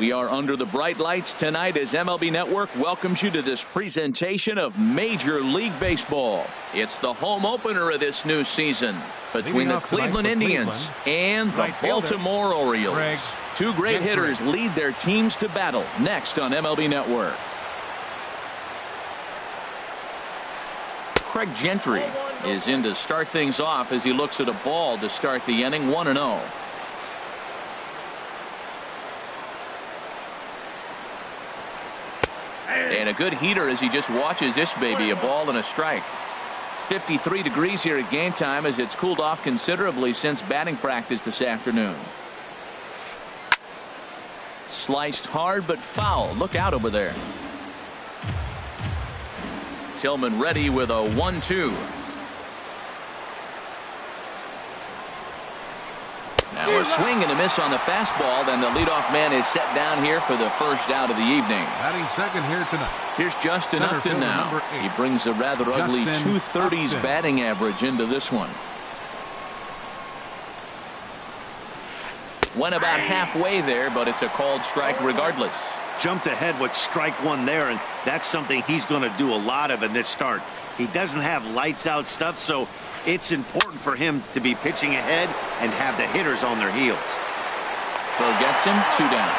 We are under the bright lights tonight as MLB Network welcomes you to this presentation of Major League Baseball. It's the home opener of this new season between the Cleveland Indians and the Baltimore Orioles. Two great hitters lead their teams to battle next on MLB Network. Craig Gentry is in to start things off as he looks at a ball to start the inning. 1-0. And a good heater as he just watches this baby, a ball and a strike. 53 degrees here at game time as it's cooled off considerably since batting practice this afternoon. Sliced hard but foul. Look out over there. Tillman ready with a 1-2. Now a swing and a miss on the fastball. Then the leadoff man is set down here for the first out of the evening. Batting second here tonight. Here's Justin Upton now. He brings a rather ugly 230s batting average into this one. Went about halfway there, but it's a called strike regardless. Jumped ahead with strike one there, and that's something he's going to do a lot of in this start. He doesn't have lights out stuff, so it's important for him to be pitching ahead and have the hitters on their heels. Gets him, 2 down.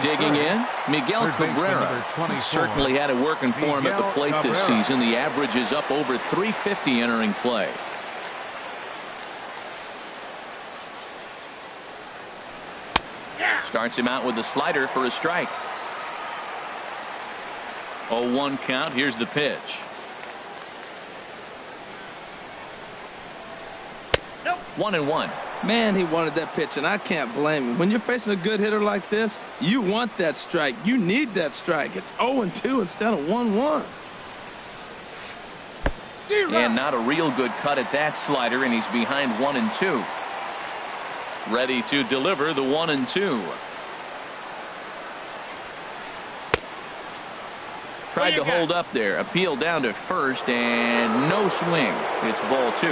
Digging in, Miguel Cabrera. He certainly had it working for him at the plate this season. The average is up over 350 entering play. Starts him out with the slider for a strike. 0-1 count. Here's the pitch. Nope. 1-1. Man, he wanted that pitch, and I can't blame him. When you're facing a good hitter like this, you want that strike. You need that strike. It's 0-2 instead of 1-1. And not a real good cut at that slider, and he's behind 1-2. Ready to deliver the 1-2. Tried to hold up there. Appeal down to first and no swing. It's ball 2.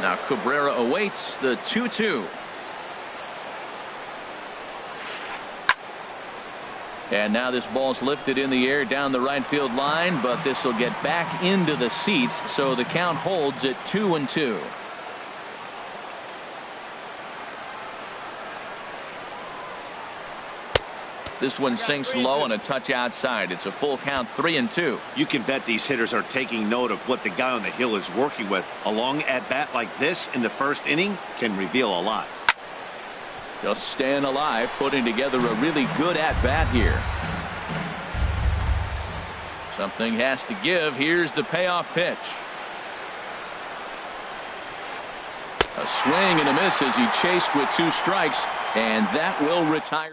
Now Cabrera awaits the 2-2. And now this ball's lifted in the air down the right field line, but this will get back into the seats, so the count holds at 2-2. This one sinks low and a touch outside. It's a full count, 3-2. You can bet these hitters are taking note of what the guy on the hill is working with. A long at bat like this in the first inning can reveal a lot. Just staying alive, putting together a really good at bat here. Something has to give. Here's the payoff pitch. A swing and a miss as he chased with 2 strikes, and that will retire.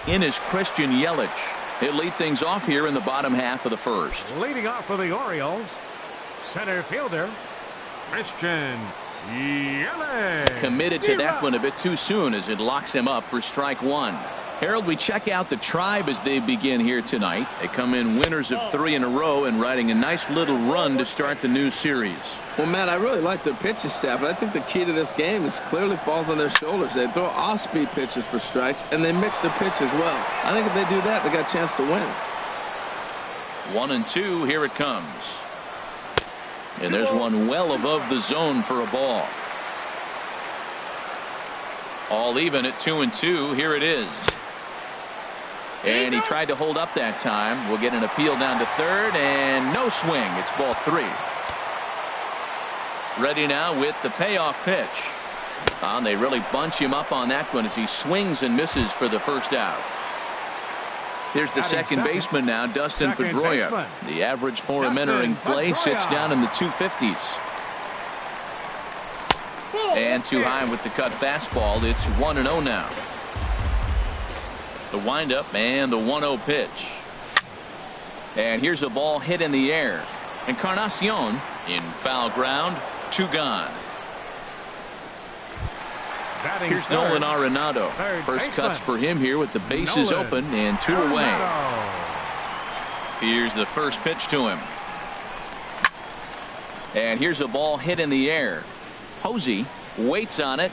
In is Christian Yelich. He'll lead things off here in the bottom half of the first. Leading off for the Orioles, center fielder Christian Yelich. Committed to that one a bit too soon as it locks him up for strike 1. Harold, we check out the Tribe as they begin here tonight. They come in winners of 3 in a row and riding a nice little run to start the new series. Well, Matt, I really like their pitching staff, but I think the key to this game is clearly falls on their shoulders. They throw off-speed pitches for strikes, and they mix the pitch as well. I think if they do that, they got a chance to win. 1-2. Here it comes. And there's one well above the zone for a ball. All even at 2-2. Here it is. And he tried to hold up that time. We'll get an appeal down to third, and no swing. It's ball 3. Ready now with the payoff pitch. And they really bunch him up on that one as he swings and misses for the first out. Here's the second baseman now, Dustin Pedroia. The average for him entering play sits down in the 250s. And too high with the cut fastball. It's 1-0 now. The windup and the 1-0 pitch. And here's a ball hit in the air. Encarnacion in foul ground. 2 gone. Here's Nolan Arenado. First cuts for him here with the bases open and 2 away. Here's the first pitch to him. And here's a ball hit in the air. Posey waits on it.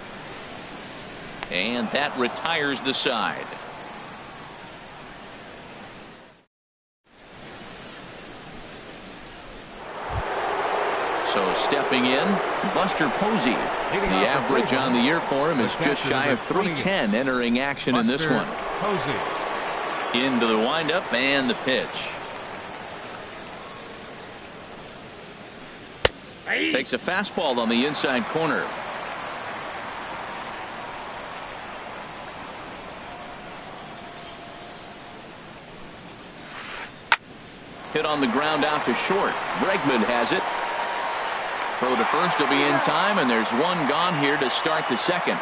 And that retires the side. So stepping in, Buster Posey. The average on the year for him is just shy of 310 entering action in this one. Posey. Into the windup and the pitch. Takes a fastball on the inside corner. Hit on the ground out to short. Bregman has it. Throw to first will be in time, and there's one gone here to start the second.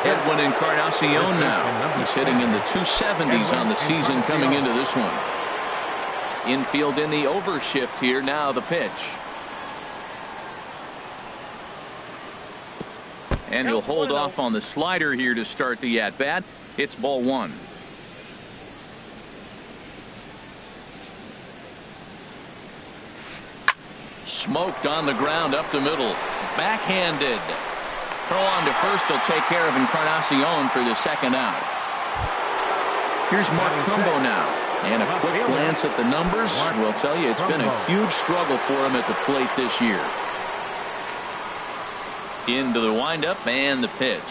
Edwin Encarnacion now. He's hitting in the 270s on the season coming into this one. Infield in the overshift here. Now the pitch. And he'll hold off on the slider here to start the at-bat. It's ball one. Smoked on the ground up the middle. Backhanded. Throw on to first will take care of Encarnacion for the second out. Here's Mark Trumbo now. And a quick glance at the numbers will tell you it's been a huge struggle for him at the plate this year. Into the windup and the pitch.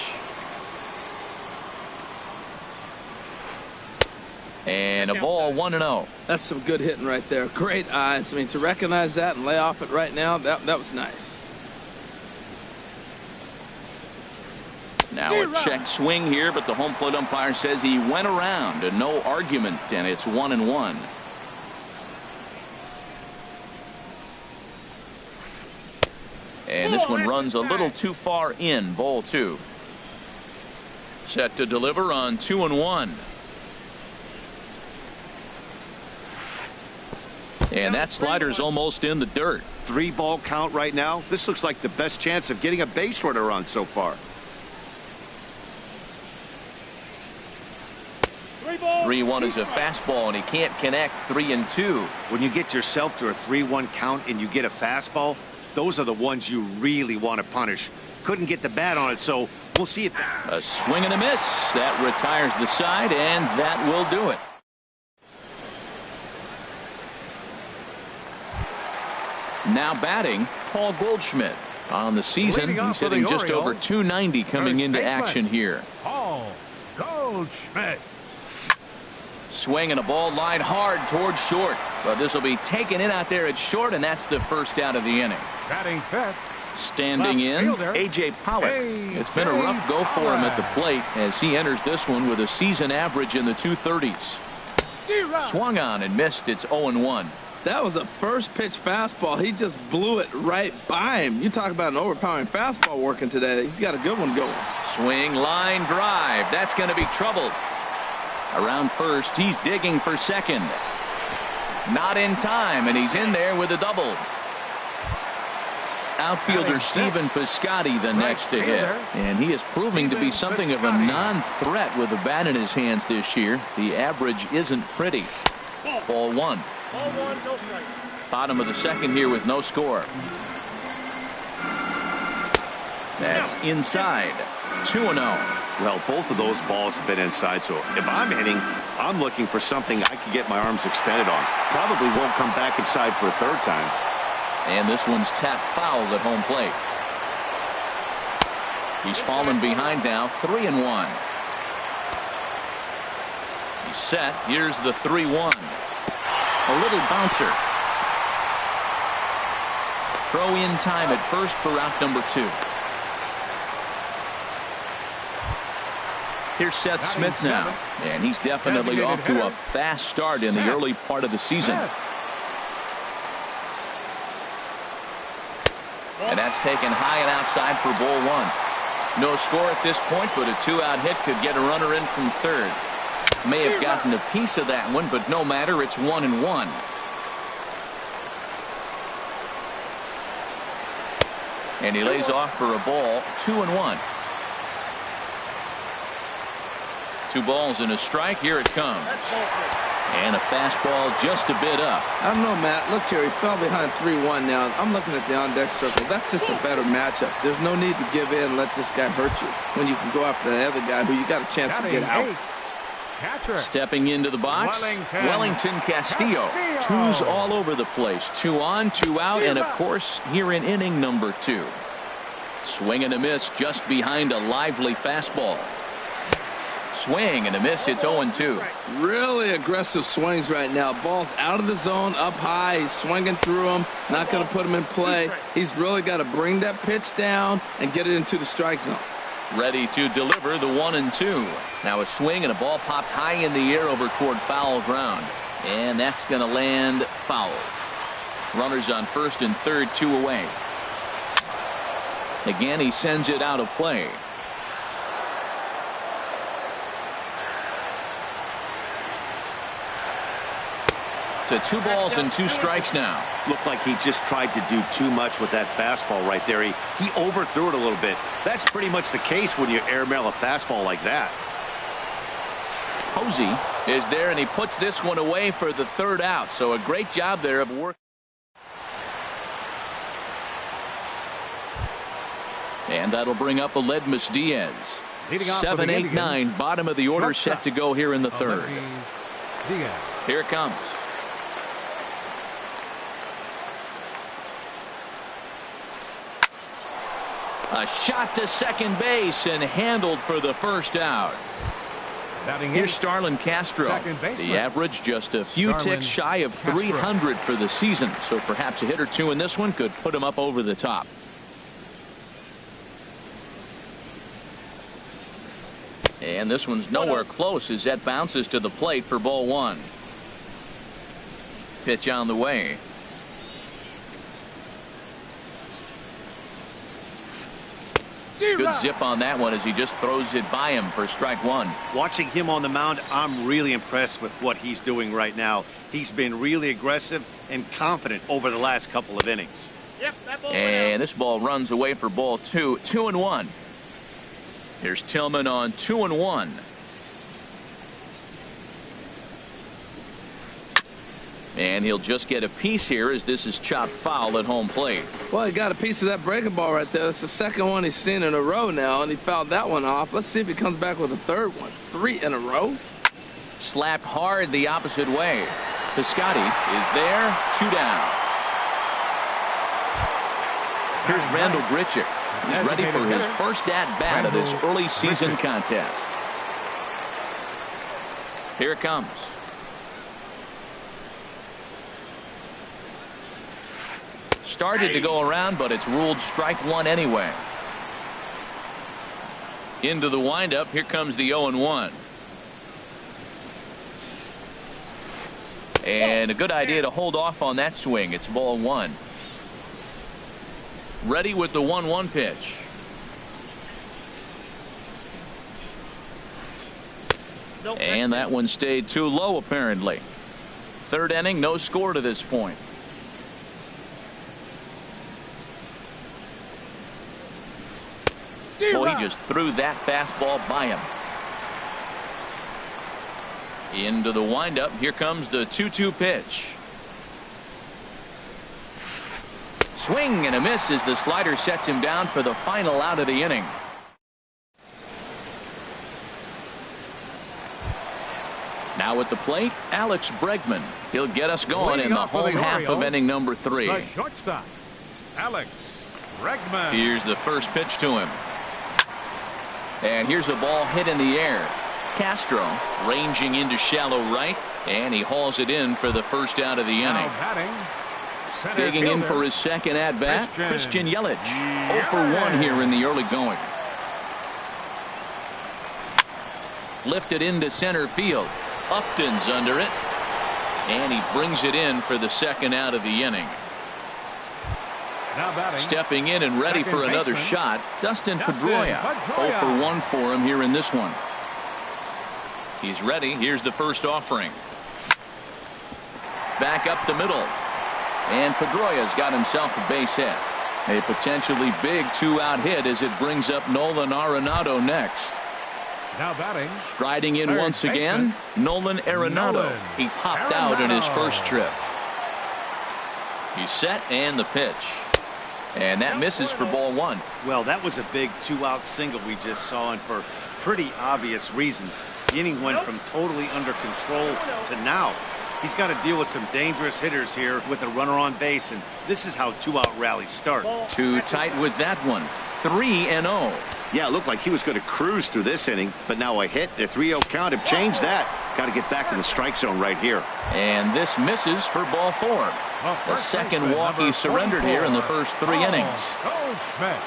And a ball 1-0. That's some good hitting right there. Great eyes. I mean, to recognize that and lay off it right now, that was nice. Now a check swing here, but the home plate umpire says he went around and no argument, and it's 1-1. And this one runs a little too far in. Ball two. Set to deliver on 2-1. And that slider's almost in the dirt. 3-ball count right now. This looks like the best chance of getting a base runner on so far. 3-1 is a fastball, and he can't connect. 3-2. When you get yourself to a 3-1 count and you get a fastball, those are the ones you really want to punish. Couldn't get the bat on it, so we'll see it. A swing and a miss. That retires the side, and that will do it. Now batting, Paul Goldschmidt. On the season, he's hitting just over 290 coming into action here. Paul Goldschmidt. Swing and a ball lined hard towards short. But this will be taken in out there at short, and that's the first out of the inning. Batting fifth. Standing in, A.J. Pollock. It's been a rough go for him at the plate as he enters this one with a season average in the 230s. Swung on and missed. It's 0-1. That was a first pitch fastball. He just blew it right by him. You talk about an overpowering fastball working today. He's got a good one going. Swing, line drive. That's going to be trouble. Around first, he's digging for second. Not in time, and he's in there with a double. Outfielder Stephen Piscotty the next to hit. And he is proving to be something of a non-threat with the bat in his hands this year. The average isn't pretty. Ball one. Bottom of the second here with no score. That's inside. 2-0. Well, both of those balls have been inside, so if I'm hitting, I'm looking for something I can get my arms extended on. Probably won't come back inside for a third time. And this one's tapped foul at home plate. He's fallen behind now, 3-1. He's set. Here's the 3-1. A little bouncer. Throw in time at first for out number 2. Here's Seth Smith now, and he's definitely off to a fast start in the early part of the season. And that's taken high and outside for ball one. No score at this point, but a 2-out hit could get a runner in from third. May have gotten a piece of that one, but no matter, it's 1-1. And he lays off for a ball, 2-1. 2 balls and a strike. Here it comes. And a fastball just a bit up. I don't know, Matt. Look here, he fell behind 3-1 now. I'm looking at the on-deck circle. That's just a better matchup. There's no need to give in and let this guy hurt you when you can go after the other guy who you got a chance to get out. Catcher. Stepping into the box, Wellington Castillo. Twos all over the place. 2 on, 2 out, and of course, here in inning number 2. Swing and a miss just behind a lively fastball. Swing and a miss. It's 0-2. Really aggressive swings right now. Ball's out of the zone, up high. He's swinging through them. Not going to put him in play. He's really got to bring that pitch down and get it into the strike zone. Ready to deliver the 1-2. Now a swing and a ball popped high in the air over toward foul ground. And that's going to land foul. Runners on first and third, 2 away. Again, he sends it out of play. To 2 balls and 2 strikes now. Looked like he just tried to do too much with that fastball right there. He overthrew it a little bit. That's pretty much the case when you airmail a fastball like that. Posey is there, and he puts this one away for the 3rd out. So a great job there of work. And that'll bring up Aledmus Diaz. 7, 8, 9, bottom of the order set to go here in the 3rd. Here it comes. A shot to second base and handled for the 1st out. Here's Starlin Castro. The average just a few ticks shy of 300 for the season. So perhaps a hit or 2 in this one could put him up over the top. And this one's nowhere close as that bounces to the plate for ball 1. Pitch on the way. Good zip on that one as he just throws it by him for strike 1. Watching him on the mound, I'm really impressed with what he's doing right now. He's been really aggressive and confident over the last couple of innings. And this ball runs away for ball 2. 2-1. Here's Tillman on 2-1. And he'll just get a piece here as this is chopped foul at home plate. Well, he got a piece of that breaking ball right there. That's the 2nd one he's seen in a row now, and he fouled that one off. Let's see if he comes back with a 3rd one. 3 in a row. Slapped hard the opposite way. Piscotty is there. 2 down. Here's Randall Grichuk. He's ready for his first at-bat of this early season contest. Here it comes. Started to go around, but it's ruled strike 1 anyway. Into the windup. Here comes the 0-1. And a good idea to hold off on that swing. It's ball 1. Ready with the 1-1 pitch. And that one stayed too low apparently. 3rd inning, no score to this point. Well, he just threw that fastball by him. Into the windup. Here comes the 2-2 pitch. Swing and a miss as the slider sets him down for the final out of the inning. Now at the plate, Alex Bregman. He'll get us going in the home half of inning number 3. The shortstop, Alex Bregman. Here's the first pitch to him. And here's a ball hit in the air. Castro ranging into shallow right, and he hauls it in for the 1st out of the inning. Digging in for his 2nd at bat, Christian Yelich. 0 for 1 here in the early going. Lifted into center field. Upton's under it, and he brings it in for the 2nd out of the inning. Stepping in and ready for another shot, Dustin Pedroia. 0 for 1 for him here in this one. He's ready. Here's the first offering. Back up the middle. And Pedroia's got himself a base hit. A potentially big 2-out hit as it brings up Nolan Arenado next. Now batting. Riding in Third once again, Nolan Arenado. Nolan He popped out in his Arenado. first trip. He's set and the pitch. And that misses for ball one. Well, that was a big two-out single we just saw, and for pretty obvious reasons. The inning went from totally under control to now. He's got to deal with some dangerous hitters here with a runner on base, and this is how two-out rallies start. Too tight with that one. 3-0. Yeah, it looked like he was going to cruise through this inning, but now a hit, a 3-0 count have changed that. Got to get back in the strike zone right here. And this misses for ball four. The second walk he surrendered here in the first 3 innings. Goldschmidt.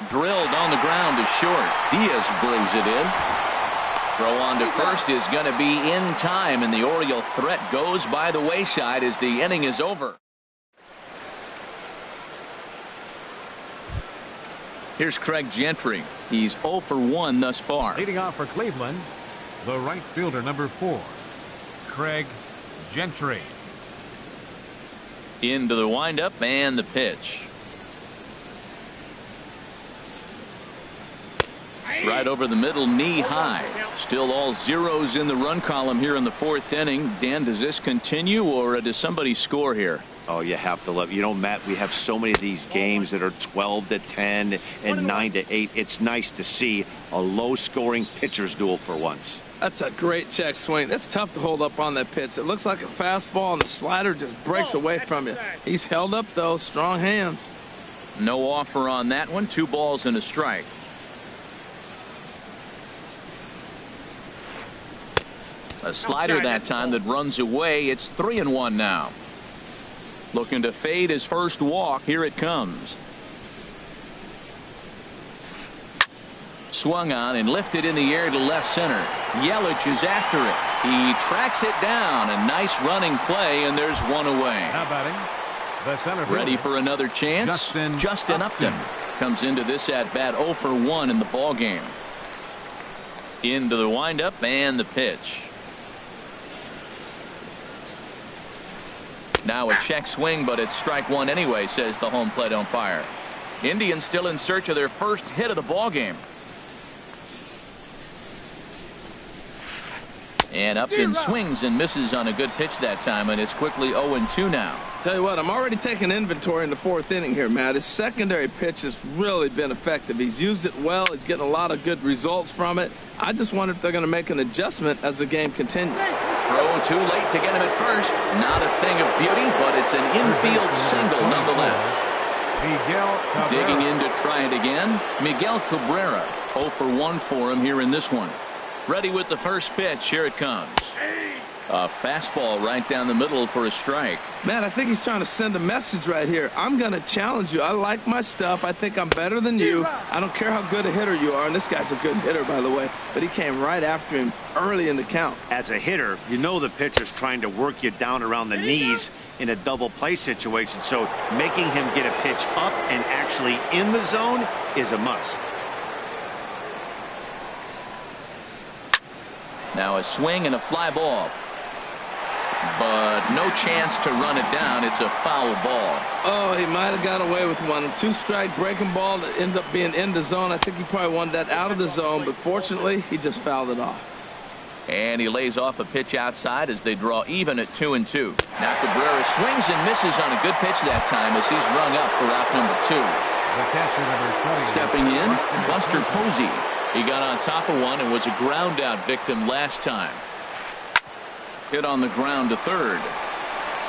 Drilled on the ground to short. Diaz brings it in. Throw on to first is going to be in time, and the Oriole threat goes by the wayside as the inning is over. Here's Craig Gentry. He's 0 for 1 thus far. Leading off for Cleveland, the right fielder, number 4, Craig Gentry. Into the windup and the pitch. Right over the middle, knee high. Still all zeros in the run column here in the 4th inning. Dan, does this continue, or does somebody score here? Oh, you have to love. You know, Matt, we have so many of these games that are 12-10 and 9-8. It's nice to see a low-scoring pitcher's duel for once. That's a great check swing. That's tough to hold up on that pitch. It looks like a fastball, and the slider just breaks away from you. He's held up, though. Strong hands. No offer on that one. 2 balls and a strike. A slider that time that runs away. It's 3-1 now. Looking to fade his first walk. Here it comes. Swung on and lifted in the air to left center. Yelich is after it. He tracks it down. A nice running play, and there's one away. Now batting, the center fielder. Ready for another chance? Justin Upton comes into this at bat 0 for 1 in the ball game. Into the windup and the pitch. Now a check swing, but it's strike one anyway, says the home plate umpire. Indians still in search of their first hit of the ball game. And Upton swings and misses on a good pitch that time, and it's quickly 0-2 now. Tell you what, I'm already taking inventory in the 4th inning here, Matt. His secondary pitch has really been effective. He's used it well. He's getting a lot of good results from it. I just wonder if they're going to make an adjustment as the game continues. Throw too late to get him at first. Not a thing of beauty, but it's an infield single nonetheless. Miguel Cabrera. Digging in to try it again. Miguel Cabrera. 0 for 1 for him here in this one. Ready with the first pitch. Here it comes. A fastball right down the middle for a strike. Man, I think he's trying to send a message right here. I'm going to challenge you. I like my stuff. I think I'm better than you. I don't care how good a hitter you are. And this guy's a good hitter, by the way. But he came right after him early in the count. As a hitter, you know the pitcher's trying to work you down around the knees in a double play situation. So making him get a pitch up and actually in the zone is a must. Now a swing and a fly ball. But no chance to run it down. It's a foul ball. Oh, he might have got away with one. 2-strike breaking ball that ended up being in the zone. I think he probably wanted that out of the zone, but fortunately, he just fouled it off. And he lays off a pitch outside as they draw even at 2-2. Now Cabrera swings and misses on a good pitch that time as he's rung up for out number 2. The catcher, number 20. Stepping in, Buster Posey. He got on top of one and was a ground out victim last time. Hit on the ground to third.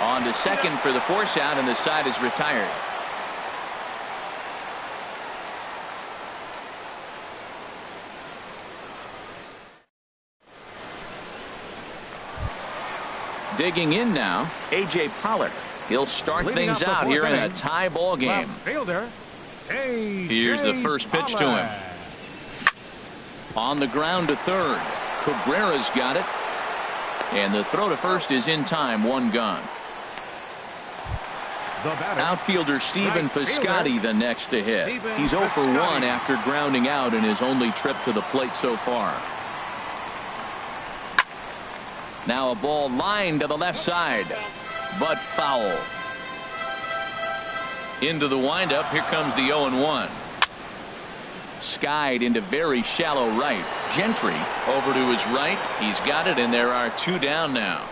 On to second for the force out, and the side is retired. Digging in now, A.J. Pollard. He'll start Leading things off the out fourth here in a inning. tie ball game. Left fielder, Here's the first pitch to him. On the ground to third. Cabrera's got it. And the throw to first is in time. One gone. Outfielder Stephen Piscotty the next to hit. He's 0 for 1 after grounding out in his only trip to the plate so far. Now a ball lined to the left side, but foul. Into the windup. Here comes the 0-1. Skied into very shallow right. Gentry over to his right. He's got it, and there are 2 down now.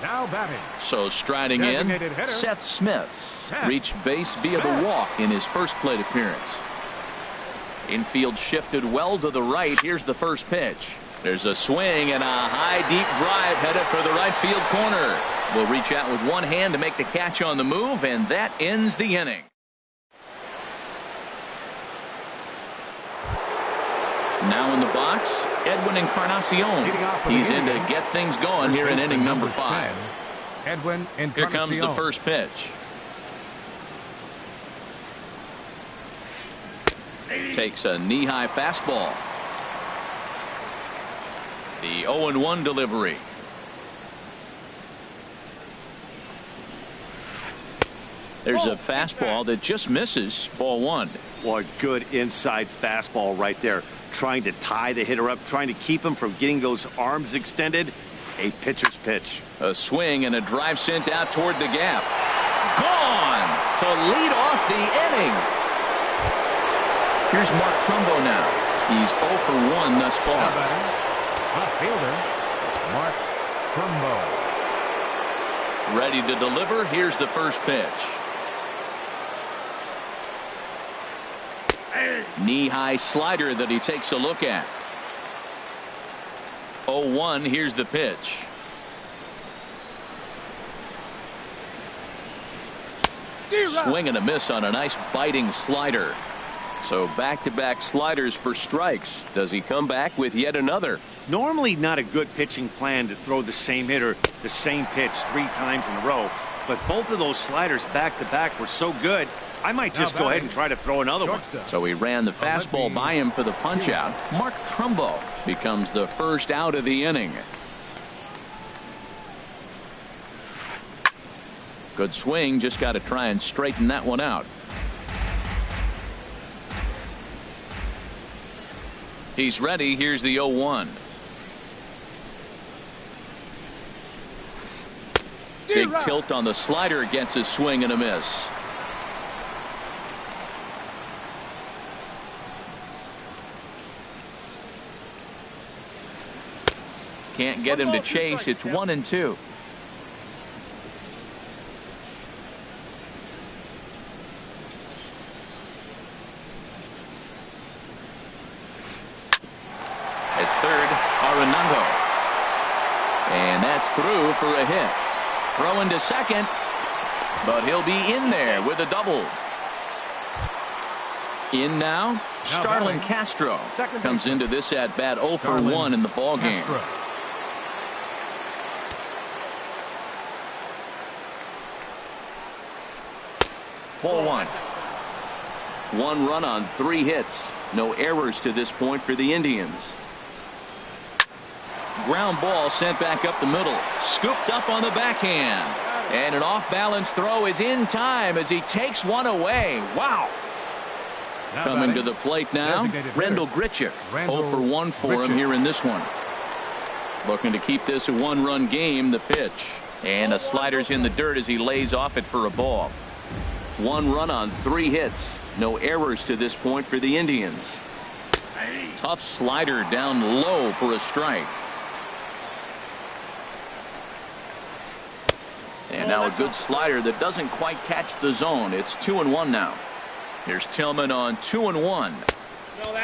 Now batting. So striding in, Seth Smith reached base via the walk in his first plate appearance. Infield shifted well to the right. Here's the first pitch. There's a swing and a high deep drive headed for the right field corner. Will reach out with one hand to make the catch on the move, and that ends the inning. Now in the box, Edwin Encarnacion. He's in to get things going here in inning number 5. Edwin Encarnacion. Here comes the first pitch. Takes a knee-high fastball. The 0-1 delivery. There's a fastball that just misses. Ball 1. Well, a good inside fastball right there. Trying to tie the hitter up, trying to keep him from getting those arms extended. A pitcher's pitch. A swing and a drive sent out toward the gap. Gone to lead off the inning. Here's Mark Trumbo now. He's 0 for 1 thus far. Left fielder, Mark Trumbo. Ready to deliver. Here's the first pitch. Knee-high slider that he takes a look at. 0-1. Here's the pitch. Swing and a miss on a nice biting slider. So back-to-back sliders for strikes. Does he come back with yet another? Normally not a good pitching plan to throw the same hitter the same pitch 3 times in a row, but both of those sliders back-to-back were so good, I might just go ahead and try to throw another one. So he ran the fastball by him for the punch-out. Mark Trumbo becomes the first out of the inning. Good swing, just got to try and straighten that one out. He's ready. Here's the 0-1. Big tilt on the slider, gets a swing and a miss. Can't get him to chase. It's 1-2. At third, Arenado. And that's through for a hit. Throw into second, but he'll be in there with a double. In now, Starlin Castro comes into this at bat 0 for 1 in the ball game. Ball 1. 1 run on 3 hits. No errors to this point for the Indians. Ground ball sent back up the middle. Scooped up on the backhand. And an off-balance throw is in time as he takes one away. Wow. Coming to the plate now, Rendell Grichuk. 0 for 1 for him here in this one. Looking to keep this a 1-run game. The pitch. And a slider's in the dirt as he lays off it for a ball. 1 run on 3 hits. No errors to this point for the Indians. Tough slider down low for a strike. And now a good slider that doesn't quite catch the zone. It's 2-1 now. Here's Tillman on 2-1.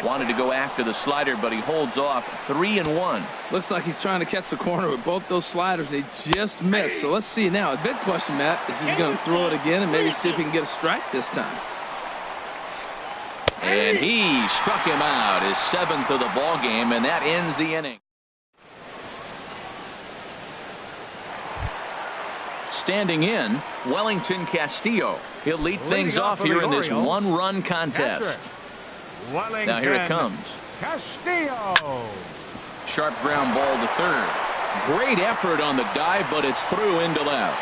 Wanted to go after the slider, but he holds off. 3-1. Looks like he's trying to catch the corner with both those sliders. They just missed. So let's see now. A big question, Matt, is he's going to throw it again and maybe see if he can get a strike this time. And he struck him out, his 7th of the ball game, and that ends the inning. Standing in, Wellington Castillo. He'll lead things off here in this 1-run contest. Now here it comes. Castillo. Sharp ground ball to third. Great effort on the dive, but it's through into left.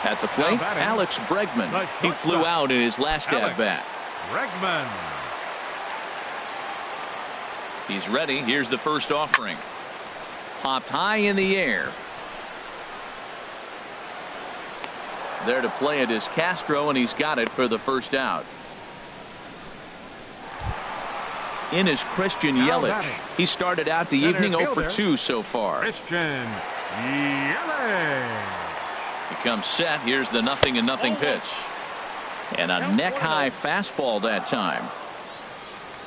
At the plate, Alex Bregman. He flew out in his last at-bat. Bregman. He's ready. Here's the first offering. Popped high in the air. There to play it is Castro, and he's got it for the first out. In is Christian Yelich. He started out the evening 0 for 2 so far. Christian Yelich. He comes set. Here's the 0-0 pitch. And a neck-high fastball that time.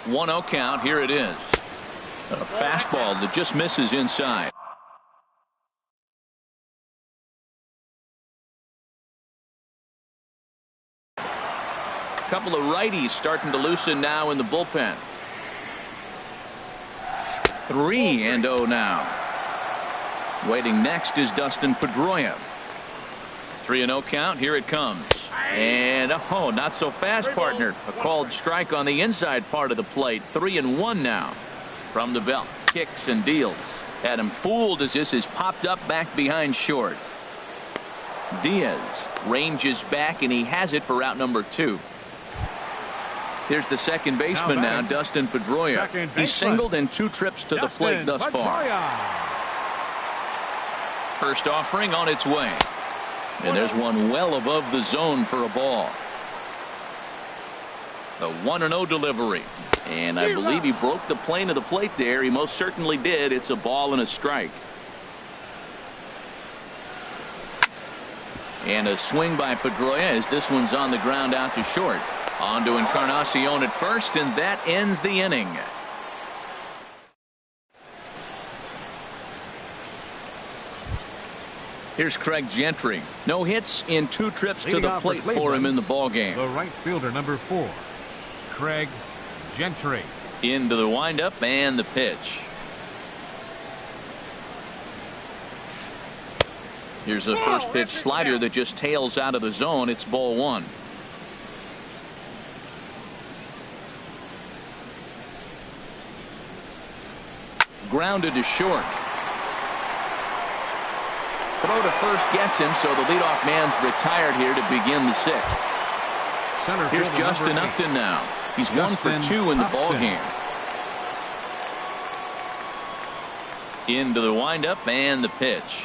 1-0 count. Here it is. A fastball that just misses inside. A couple of righties starting to loosen now in the bullpen. 3-0 now. Waiting next is Dustin Pedroia. 3-0 count. Here it comes. And oh, not so fast, partner. A called strike on the inside part of the plate. 3-1 now. From the belt. Kicks and deals. Had him fooled as this is popped up back behind short. Diaz ranges back, and he has it for out number 2. Here's the second baseman now, Dustin Pedroia. He's singled in 2 trips to the plate thus far. First offering on its way. And there's one well above the zone for a ball. The 1-0 delivery. And I believe he broke the plane of the plate there. He most certainly did. It's a ball and a strike. And a swing by Pedroia as this one's on the ground out to short. On to Encarnacion at first, and that ends the inning. Here's Craig Gentry. No hits in 2 trips to the plate for him in the ballgame. The right fielder, number 4, Craig Gentry. Into the windup and the pitch. Here's a first pitch slider that just tails out of the zone. It's ball 1. Grounded to short. Throw to first gets him, so the leadoff man's retired here to begin the 6th. Here's Justin Upton now. He's 1 for 2 in the ballgame. Into the windup and the pitch.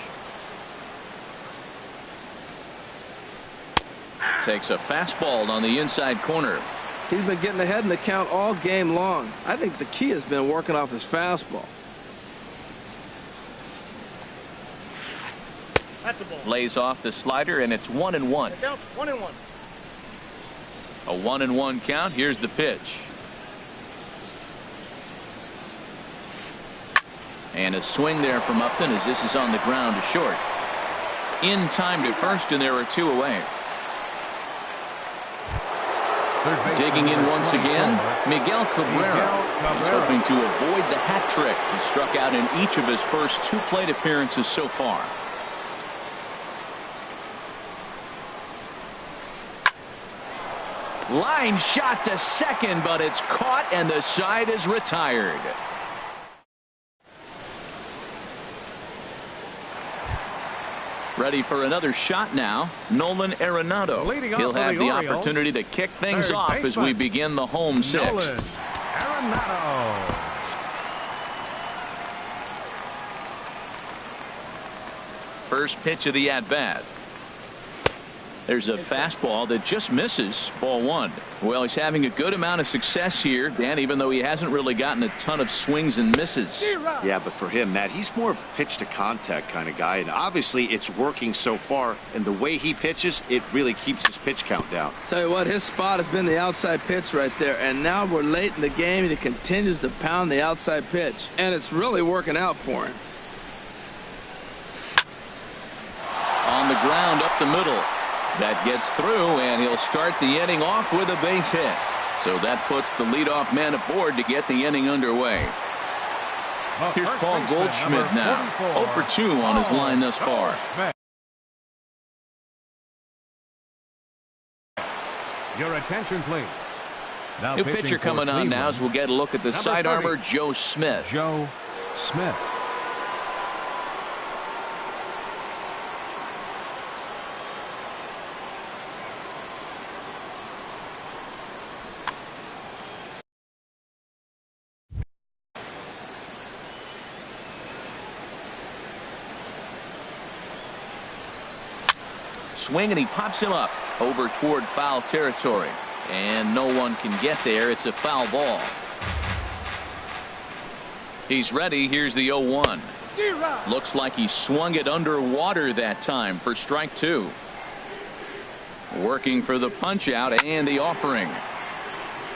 Takes a fastball on the inside corner. He's been getting ahead in the count all game long. I think the key has been working off his fastball. That's a ball. Lays off the slider, and it's 1-1. It counts 1-1. A 1-1 count. Here's the pitch. And a swing there from Upton as this is on the ground to short. In time to first, and there are 2 away. Digging in once again, Miguel Cabrera. He's hoping to avoid the hat trick. He struck out in each of his first 2 plate appearances so far. Line shot to second, but it's caught and the side is retired. Ready for another shot now, Nolan Arenado. He'll have the opportunity to kick things off as we begin the home 6th. Arenado. First pitch of the at-bat. There's a fastball that just misses. Ball 1. Well, he's having a good amount of success here, Dan, even though he hasn't really gotten a ton of swings and misses. Yeah, but for him, Matt, he's more of a pitch to contact kind of guy, and obviously it's working so far, and the way he pitches, it really keeps his pitch count down. Tell you what, his spot has been the outside pitch right there, and now we're late in the game and he continues to pound the outside pitch, and it's really working out for him. On the ground up the middle. That gets through, and he'll start the inning off with a base hit. So that puts the leadoff man aboard to get the inning underway. Here's Paul Goldschmidt now. 0 for 2 on his line thus far. Your attention, please. New pitcher coming on now as we'll get a look at the side armor, Joe Smith. Joe Smith. Swing, and he pops him up over toward foul territory. And no one can get there. It's a foul ball. He's ready. Here's the 0-1. Looks like he swung it underwater that time for strike 2. Working for the punch out and the offering.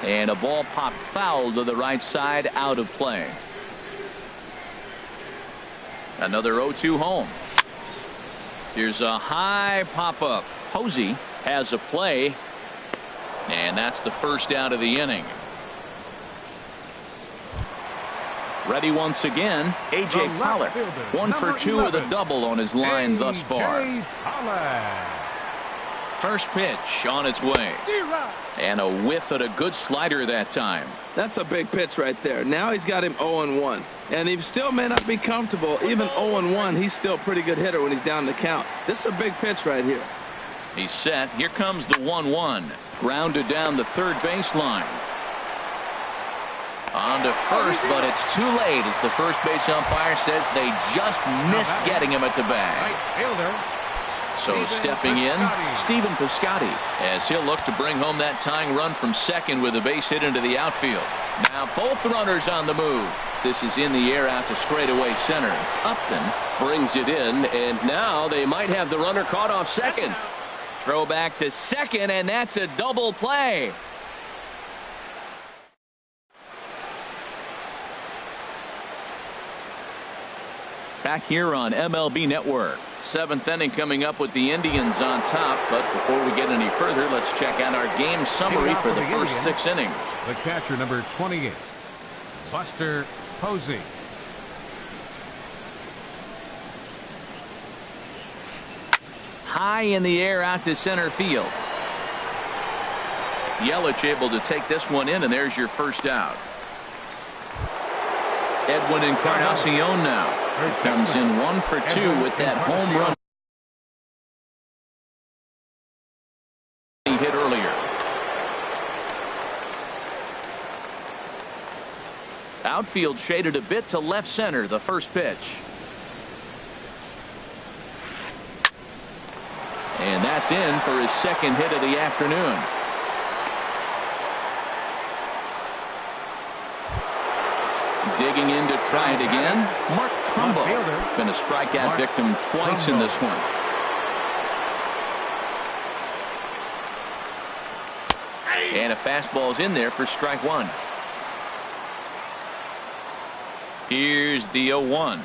And a ball popped foul to the right side, out of play. Another 0-2 home. Here's a high pop-up. Posey has a play. And that's the first out of the inning. Ready once again, A.J. Pollard. 1 for 2 with a double on his line thus far. First pitch on its way. And a whiff at a good slider that time. That's a big pitch right there. Now he's got him 0-1. And he still may not be comfortable. Even 0-1, he's still a pretty good hitter when he's down the count. This is a big pitch right here. He's set. Here comes the 1-1. Grounded down the third baseline. On to first, but it's too late as the first base umpire says they just missed getting him at the bag. So stepping in, Stephen Piscotty, as he'll look to bring home that tying run from second with a base hit into the outfield. Now both runners on the move. This is in the air out to straightaway center. Upton brings it in, and now they might have the runner caught off second. Throw back to second, and that's a double play. Back here on MLB Network. 7th inning coming up with the Indians on top. But before we get any further, let's check out our game summary for the first 6 innings. The catcher, number 28, Buster Posey. High in the air out to center field. Yelich able to take this one in, and there's your first out. Edwin Encarnacion now. Comes in 1 for 2 with that home run he hit earlier. Outfield shaded a bit to left center, the first pitch. And that's in for his second hit of the afternoon. Digging in to try it again. Mark Trumbo. Been a strikeout victim twice in this one. And a fastball's in there for strike 1. Here's the 0-1.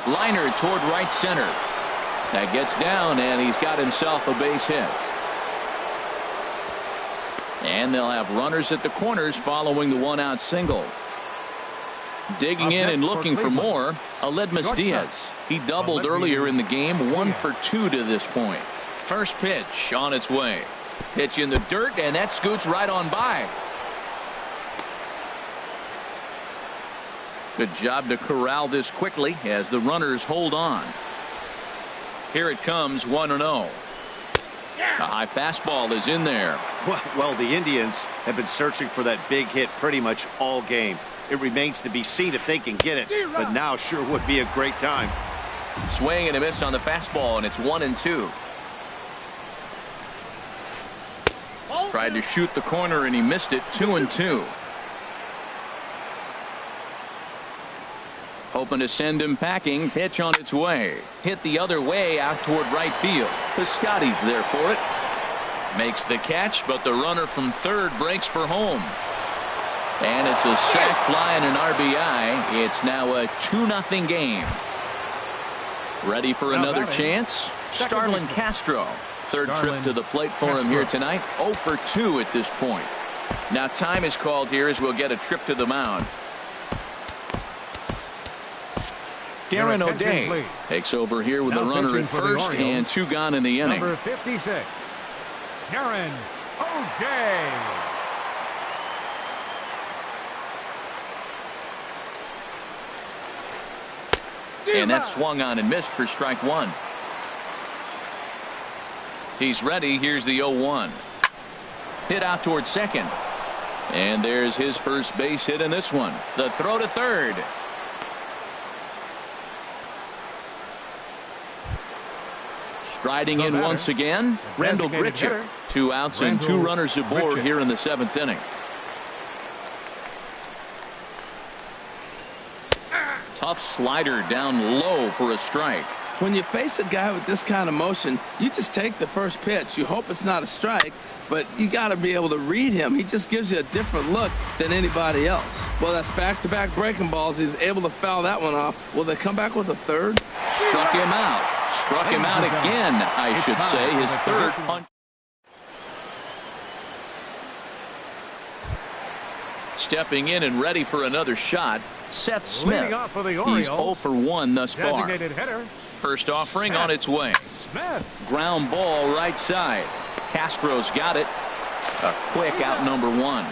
Liner toward right center. That gets down, and he's got himself a base hit. And they'll have runners at the corners following the 1-out single. Digging in and looking for more, Aledmus Diaz. He doubled earlier in the game, 1 for 2 to this point. First pitch on its way. Pitch in the dirt, and that scoots right on by. Good job to corral this quickly as the runners hold on. Here it comes, 1-0. A high fastball is in there. Well, the Indians have been searching for that big hit pretty much all game. It remains to be seen if they can get it, but now sure would be a great time. Swing and a miss on the fastball, and it's 1-2. Tried to shoot the corner, and he missed it. 2-2. Hoping to send him packing. Pitch on its way. Hit the other way out toward right field. Piscotty's there for it. Makes the catch, but the runner from third breaks for home. And it's a sac fly and an RBI. It's now a 2-0 game. Ready for another chance? Starlin Castro. Third trip to the plate for him here tonight. 0 for 2 at this point. Now time is called here as we'll get a trip to the mound. Darren O'Day takes over here with a runner at first and 2 gone in the inning. Number 56, Darren O'Day. And that swung on and missed for strike 1. He's ready. Here's the 0-1. Hit out toward second. And there's his first base hit in this one. The throw to third. Striding in once again, Randall Gritcher. 2 outs and 2 runners aboard here in the 7th inning. Tough slider down low for a strike. When you face a guy with this kind of motion, you just take the first pitch. You hope it's not a strike, but you got to be able to read him. He just gives you a different look than anybody else. Well, that's back-to-back breaking balls. He's able to foul that one off. Will they come back with a third? Struck him out. Struck him out again, I should say. His third punch. Stepping in and ready for another shot, Seth Smith. He's 0 for 1 thus far. First offering on its way. Ground ball right side. Castro's got it. A quick out number 1.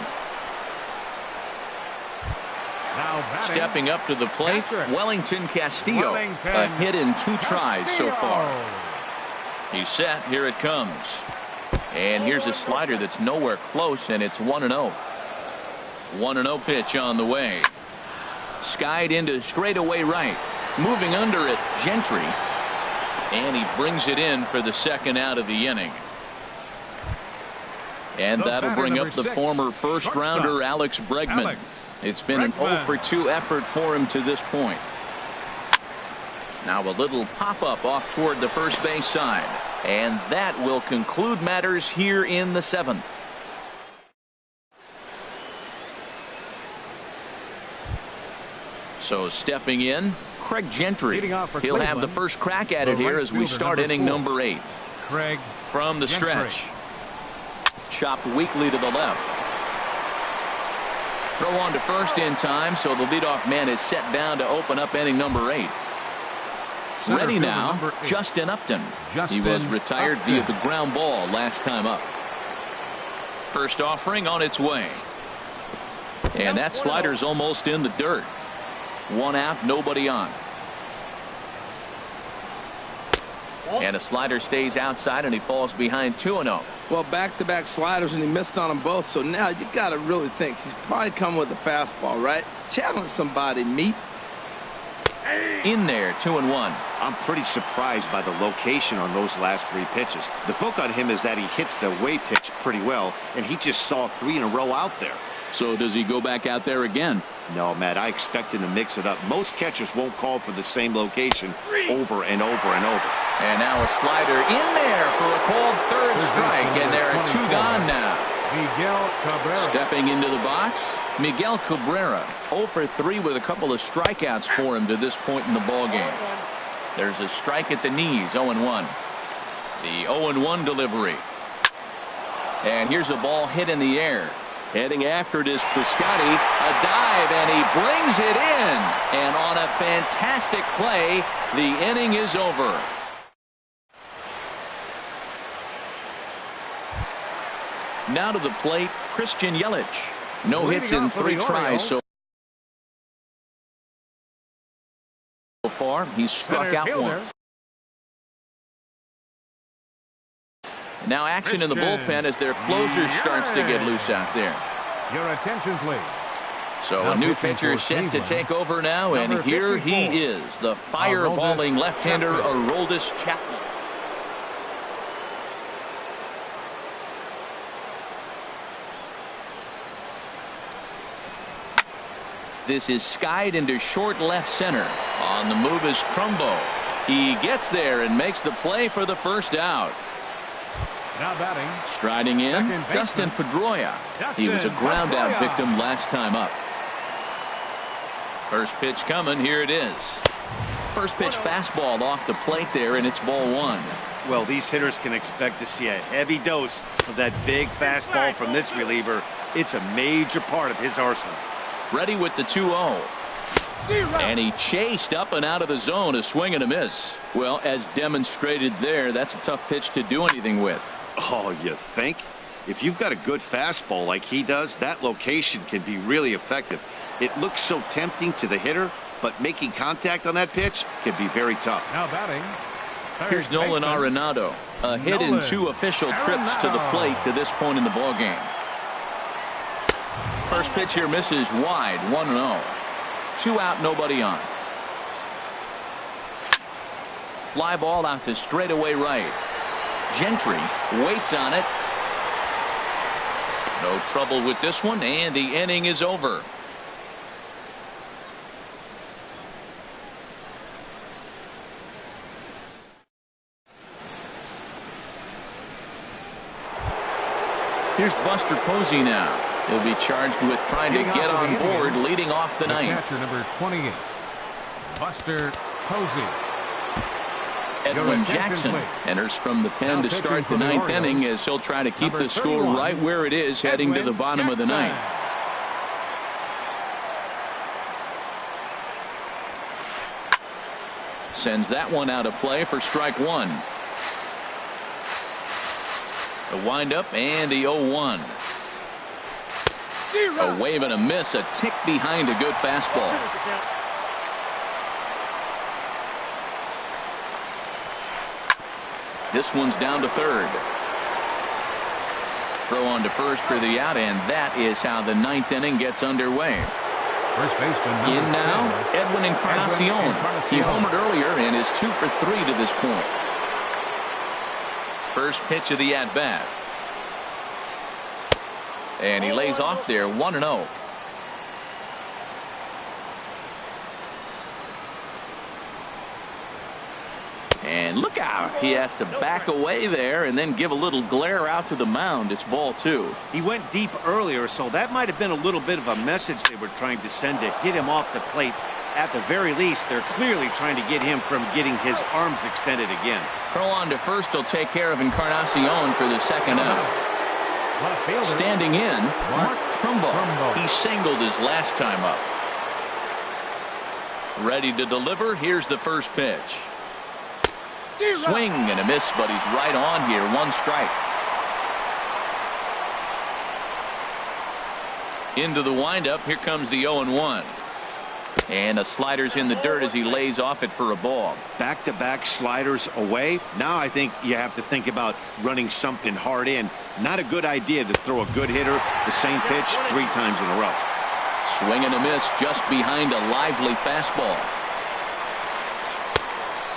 Stepping up to the plate, Wellington Castillo. A hit in 2 tries so far. He's set. Here it comes. And here's a slider that's nowhere close, and it's 1-0. 1-0 pitch on the way. Skied into straightaway right. Moving under it, Gentry. And he brings it in for the second out of the inning. And that'll bring up the former first-rounder Alex Bregman. It's been an 0 for 2 effort for him to this point. Now a little pop-up off toward the first base side. And that will conclude matters here in the 7th. So stepping in, Craig Gentry. He'll have the first crack at it here as we start inning number 8. Craig from the stretch. Chopped weakly to the left. Throw on to first in time, so the leadoff man is set down to open up inning number 8. Ready now, Justin Upton. He was retired via the ground ball last time up. First offering on its way. And that slider's almost in the dirt. 1 out, nobody on. And a slider stays outside, and he falls behind 2-0. Well, back-to-back sliders, and he missed on them both. So now you got to really think he's probably coming with a fastball, right? Challenge somebody, meet. In there, 2-1. I'm pretty surprised by the location on those last 3 pitches. The book on him is that he hits the away pitch pretty well, and he just saw 3 in a row out there. So does he go back out there again? No, Matt, I expect him to mix it up. Most catchers won't call for the same location over and over and over. And now a slider in there for a called third strike, and there are 2 gone now. Miguel Cabrera. Stepping into the box, Miguel Cabrera. 0 for 3 with a couple of strikeouts for him to this point in the ballgame. There's a strike at the knees, 0-1. The 0-1 delivery. And here's a ball hit in the air. Heading after it is Piscotty. A dive, and he brings it in. And on a fantastic play, the inning is over. Now to the plate, Christian Yelich. No hits in 3 tries so far. He's struck out once. Now action in the bullpen as their closer starts to get loose out there. Your attention, please. So a new pitcher set to take over now, and here he is, the fireballing left-hander Aroldis Chapman. This is skied into short left center. On the move is Trumbo. He gets there and makes the play for the first out. Now batting. Striding in, Dustin Pedroia. He was a ground out victim last time up. First pitch coming. Here it is. First pitch fastball off the plate there, and it's ball 1. Well, these hitters can expect to see a heavy dose of that big fastball from this reliever. It's a major part of his arsenal. Ready with the 2-0. And he chased up and out of the zone, a swing and a miss. Well, as demonstrated there, that's a tough pitch to do anything with. Oh, you think? If you've got a good fastball like he does, that location can be really effective. It looks so tempting to the hitter, but making contact on that pitch can be very tough. Now batting. Here's Nolan Arenado. A hit in 2 official trips to the plate to this point in the ballgame. First pitch here misses wide, 1-0. 2 out, nobody on. fly ball out to straightaway right. Gentry waits on it. No trouble with this one, and the inning is over. Here's Buster Posey now. He'll be charged with trying to get on board, leading off the ninth. Catcher number 28, Buster Posey. Edwin Jackson enters from the pen to start the ninth inning, as he'll try to keep the score right where it is heading to the bottom of the ninth. Sends that one out of play for strike one. The windup and the 0-1. A wave and a miss, a tick behind a good fastball. This one's down to third. Throw on to first for the out, and that is how the ninth inning gets underway. First baseman in now, Edwin Encarnacion. He homered earlier and is 2 for 3 to this point. First pitch of the at-bat. And he lays off there, 1-0. And look out. He has to back away there and then give a little glare out to the mound. It's ball 2. He went deep earlier, so that might have been a little bit of a message they were trying to send to hit him off the plate. At the very least, they're clearly trying to get him from getting his arms extended again. Throw on to first will take care of Encarnacion for the second out. Standing in, Mark Trumbo. He singled his last time up. Ready to deliver. Here's the first pitch. Swing and a miss, but he's right on here. 1 strike. Into the windup. Here comes the 0-1. And a slider's in the dirt as he lays off it for a ball. Back-to-back sliders away. Now I think you have to think about running something hard in. Not a good idea to throw a good hitter the same pitch 3 times in a row. Swing and a miss just behind a lively fastball.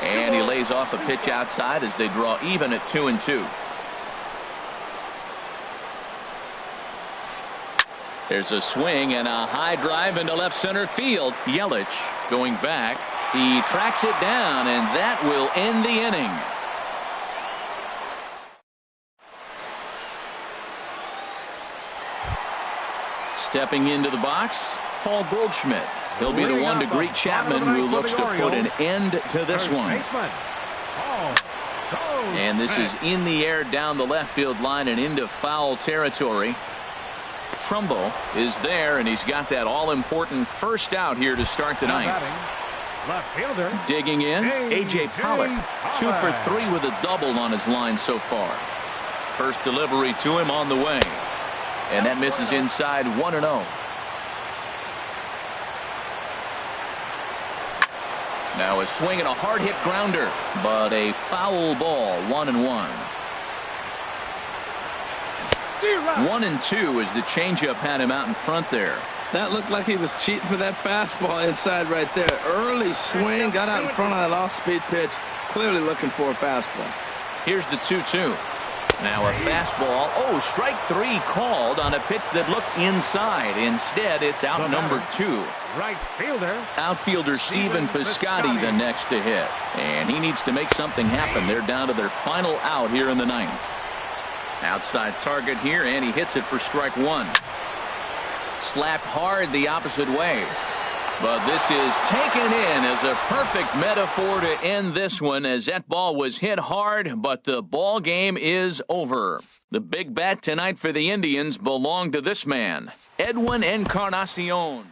And he lays off a pitch outside as they draw even at 2-2. There's a swing and a high drive into left center field. Yelich going back. He tracks it down, and that will end the inning. Stepping into the box, Paul Goldschmidt. He'll be the one to greet Chapman, who looks to put an end to this one. And this is in the air down the left field line and into foul territory. Trumbo is there, and he's got that all-important first out here to start the ninth. Left fielder. Digging in, A.J. Pollock. 2 for 3 with a double on his line so far. First delivery to him on the way. And that misses inside, 1-0. Now a swing and a hard hit grounder, but a foul ball, 1-1. 1-2 as the changeup had him out in front there. That looked like he was cheating for that fastball inside right there. Early swing, got out in front of that off-speed pitch. Clearly looking for a fastball. Here's the 2-2. Now a fastball. Oh, strike 3 called on a pitch that looked inside. Instead, it's out number 2. Right fielder. Outfielder Stephen Piscotty the next to hit. And he needs to make something happen. They're down to their final out here in the ninth. Outside target here, and he hits it for strike 1. Slapped hard the opposite way. But this is taken in as a perfect metaphor to end this one, as that ball was hit hard, but the ball game is over. The big bat tonight for the Indians belonged to this man, Edwin Encarnacion.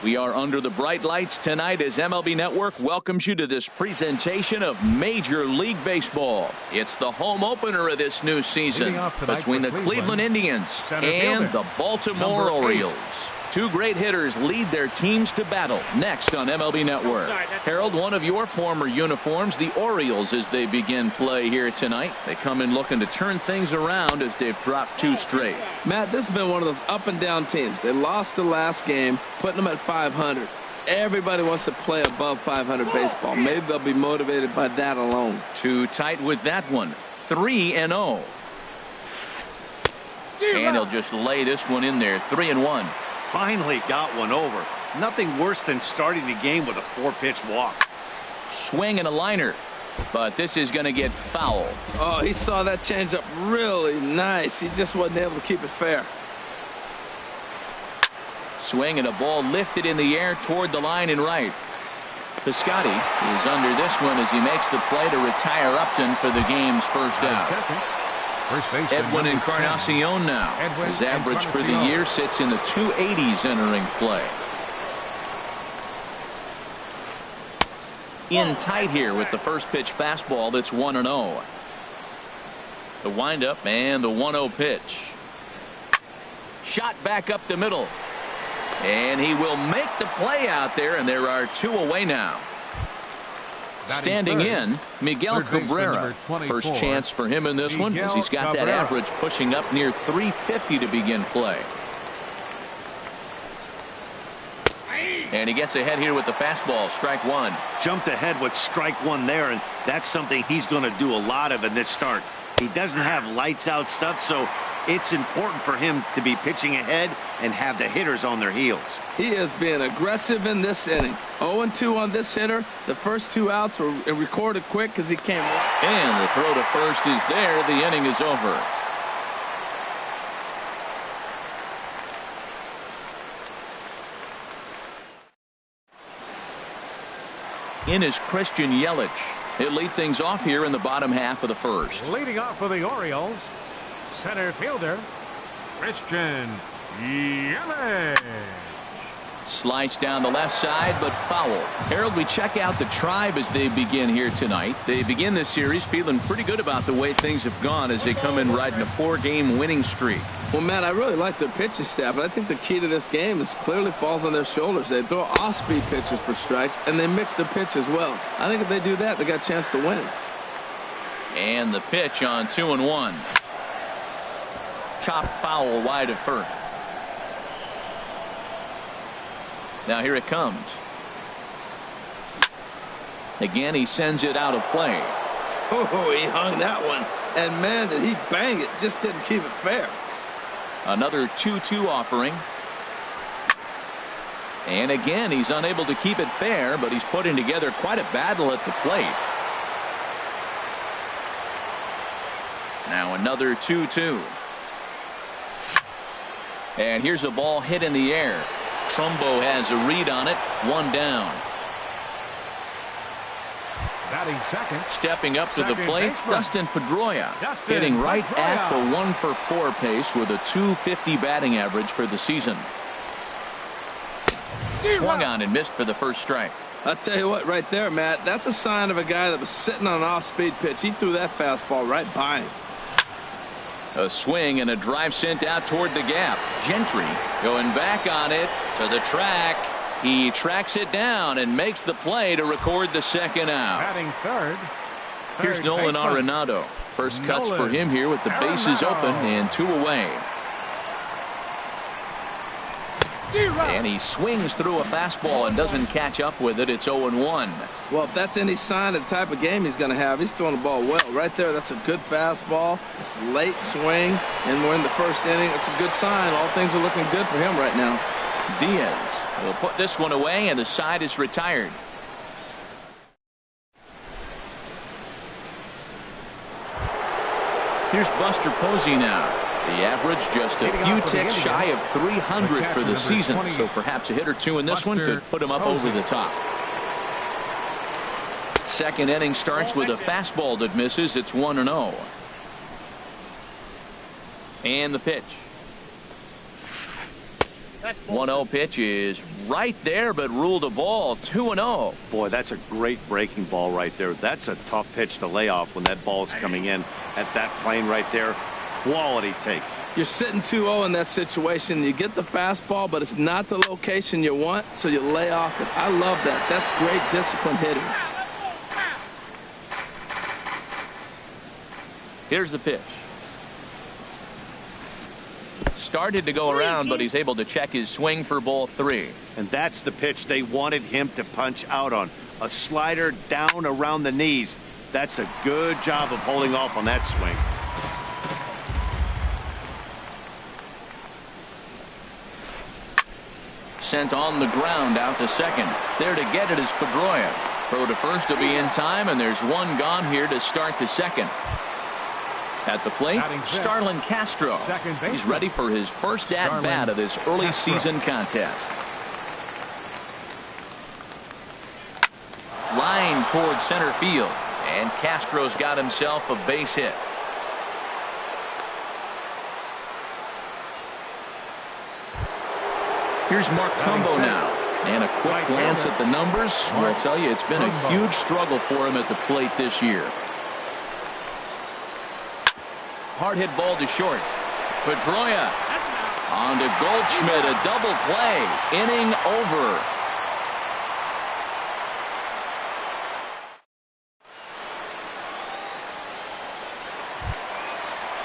We are under the bright lights tonight as MLB Network welcomes you to this presentation of Major League Baseball. It's the home opener of this new season between the Cleveland Indians and the Baltimore Orioles. Two great hitters lead their teams to battle next on MLB Network. Harold, one of your former uniforms, the Orioles, as they begin play here tonight. They come in looking to turn things around as they've dropped two straight. Matt, this has been one of those up and down teams. They lost the last game, putting them at 500. Everybody wants to play above 500 baseball. Maybe they'll be motivated by that alone. Too tight with that one. 3-0. And he'll just lay this one in there. 3-1. Finally got one over. Nothing worse than starting the game with a 4-pitch walk. Swing and a liner. But this is going to get foul. Oh, he saw that changeup really nice. He just wasn't able to keep it fair. Swing and a ball lifted in the air toward the line and right. Piscotty is under this one as he makes the play to retire Upton for the game's first out. Edwin Encarnacion now. His average for the year sits in the 280s entering play. In tight here with the first pitch fastball that's 1-0. The windup and the 1-0 pitch. Shot back up the middle. And he will make the play out there, and there are two away now. Standing in, Miguel Cabrera. First chance for him in this one as he's got that average pushing up near 350 to begin play. And he gets ahead here with the fastball. Strike one. Jumped ahead with strike one there, and that's something he's going to do a lot of in this start. He doesn't have lights out stuff, so it's important for him to be pitching ahead and have the hitters on their heels. He is being aggressive in this inning. 0-2 on this hitter. The first two outs were recorded quick because he came. And the throw to first is there. The inning is over. In is Christian Yelich. He'll lead things off here in the bottom half of the first. Leading off for the Orioles, center fielder, Christian Yelich. Sliced down the left side, but foul. Harold, we check out the Tribe as they begin here tonight. They begin this series feeling pretty good about the way things have gone as they come in riding a 4-game winning streak. Well, Matt, I really like their pitching staff, but I think the key to this game is clearly falls on their shoulders. They throw off-speed pitches for strikes, and they mix the pitch as well. I think if they do that, they got a chance to win. And the pitch on 2-1. Chop foul wide of first. Now here it comes. Again, he sends it out of play. Oh, he hung that one. And, man, did he bang it. Just didn't keep it fair. Another 2-2 offering. And again, he's unable to keep it fair, but he's putting together quite a battle at the plate. Now another 2-2. And here's a ball hit in the air. Trumbo has a read on it. One down. Batting second. Stepping up to the plate, Dustin Pedroia. Hitting right at the 1-for-4 pace with a .250 batting average for the season. Swung on and missed for the first strike. I'll tell you what, right there, Matt, that's a sign of a guy that was sitting on an off-speed pitch. He threw that fastball right by him. A swing and a drive sent out toward the gap. Gentry going back on it to the track. He tracks it down and makes the play to record the second out. Batting third. Here's Nolan Arenado. First cuts for him here with the bases open and two away. And he swings through a fastball and doesn't catch up with it. It's 0-1. Well, if that's any sign of the type of game he's going to have, he's throwing the ball well. Right there, that's a good fastball. It's late swing, and we're in the first inning. It's a good sign. All things are looking good for him right now. Diaz will put this one away, and the side is retired. Here's Buster Posey now. The average just a few ticks shy of 300 for the season, so perhaps a hit or two in this one could put him up over the top. Second inning starts with a fastball that misses. It's 1-0. And the pitch. 1-0 pitch is right there, but ruled a ball. 2-0. Boy, that's a great breaking ball right there. That's a tough pitch to lay off when that ball's coming in at that plane right there. Quality take. You're sitting 2-0 in that situation. You get the fastball, but it's not the location you want, so you lay off it. I love that. That's great discipline hitting. Here's the pitch. Started to go around, but he's able to check his swing for ball 3. And that's the pitch they wanted him to punch out on. A slider down around the knees. That's a good job of holding off on that swing. Sent on the ground out to second. There to get it is Pedroia. Throw to first to be in time, and there's one gone here to start the second. At the plate, Starlin Castro. He's ready for his first at-bat of this early season contest. Line towards center field, and Castro's got himself a base hit. Here's Mark Trumbo now, and a quick glance at the numbers will tell you it's been a huge struggle for him at the plate this year. Hard hit ball to short. Pedroia on to Goldschmidt, a double play, inning over.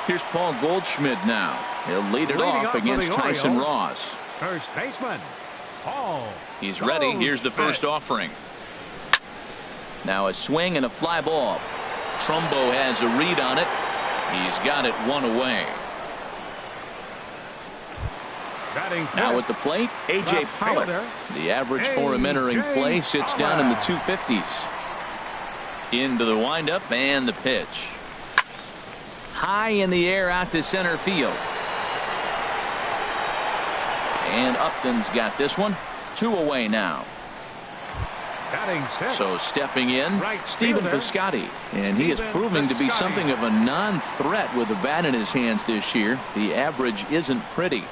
Here's Paul Goldschmidt now. He'll lead it off against Tyson Ross. First baseman, Paul. He's ready. Here's the first offering. Now a swing and a fly ball. Trumbo has a read on it. He's got it one away. Now at the plate, A.J. Pollock. The average for him entering play sits down in the 250s. Into the windup and the pitch. High in the air out to center field. And Upton's got this one. 2 away now. So stepping in, Stephen Piscotty, and he is proving to be something of a non-threat with the bat in his hands this year. The average isn't pretty.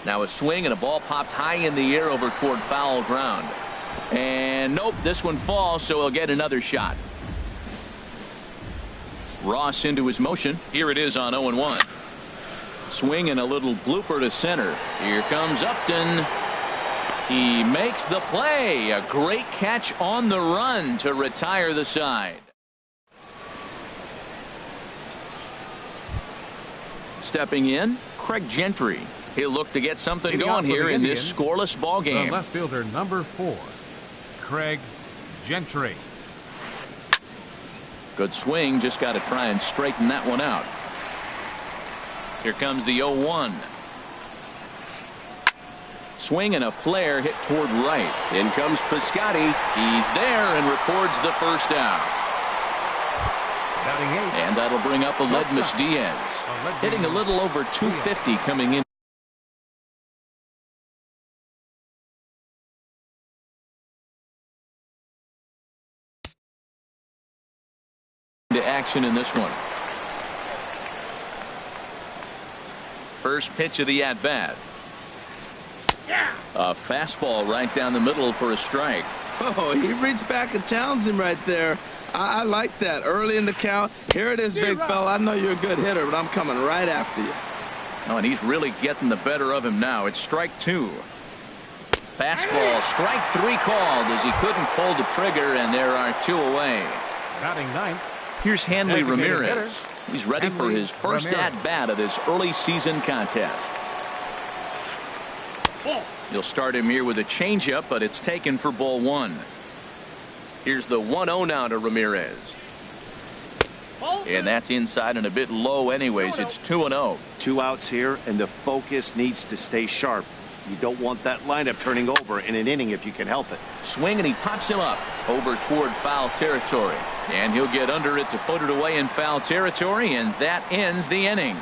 Now a swing and a ball popped high in the air over toward foul ground. And nope, this one falls, so he'll get another shot. Ross into his motion. Here it is on 0-1. Swing and a little blooper to center. Here comes Upton. He makes the play. A great catch on the run to retire the side. Stepping in, Craig Gentry. He'll look to get something going here in this scoreless ball game. The left fielder, number 4, Craig Gentry. Good swing. Just got to try and straighten that one out. Here comes the 0-1. Swing and a flare hit toward right. In comes Piscotty. He's there and records the first out. And that'll bring up Aledmus Diaz. Hitting a little over 250 coming in. To action in this one. First pitch of the at-bat. A fastball right down the middle for a strike. Oh, he reached back and challenged him right there. I like that. Early in the count. Here it is, big fella. I know you're a good hitter, but I'm coming right after you. Oh, and he's really getting the better of him now. It's strike 2. Fastball, strike 3 called as he couldn't pull the trigger, and there are 2 away. Batting ninth. Here's Hanley Ramirez. He's ready for his first at-bat of this early season contest. You'll start him here with a changeup, but it's taken for ball 1. Here's the 1-0 now to Ramirez. And that's inside and a bit low anyways. It's 2-0. 2 outs here, and the focus needs to stay sharp. You don't want that lineup turning over in an inning if you can help it. Swing, and he pops him up over toward foul territory. And he'll get under it to put it away in foul territory, and that ends the inning.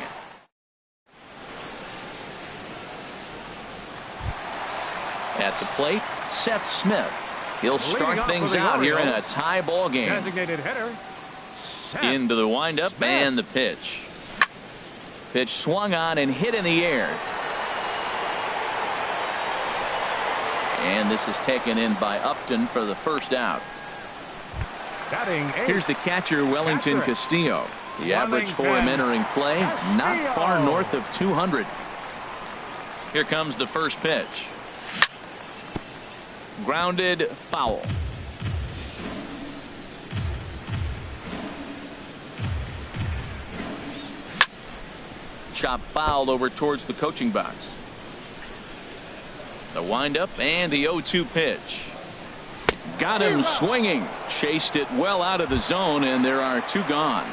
At the plate, Seth Smith. He'll start things out here in a tie ball game. Designated hitter, Into the windup Smith. And the pitch. Pitch swung on and hit in the air. And this is taken in by Upton for the first out. Here's the catcher, Wellington Castillo. The average for him entering play, not far north of 200. Here comes the first pitch. Grounded, foul. Chop foul over towards the coaching box. The windup and the 0-2 pitch. Got him swinging. Chased it well out of the zone, and there are two gone.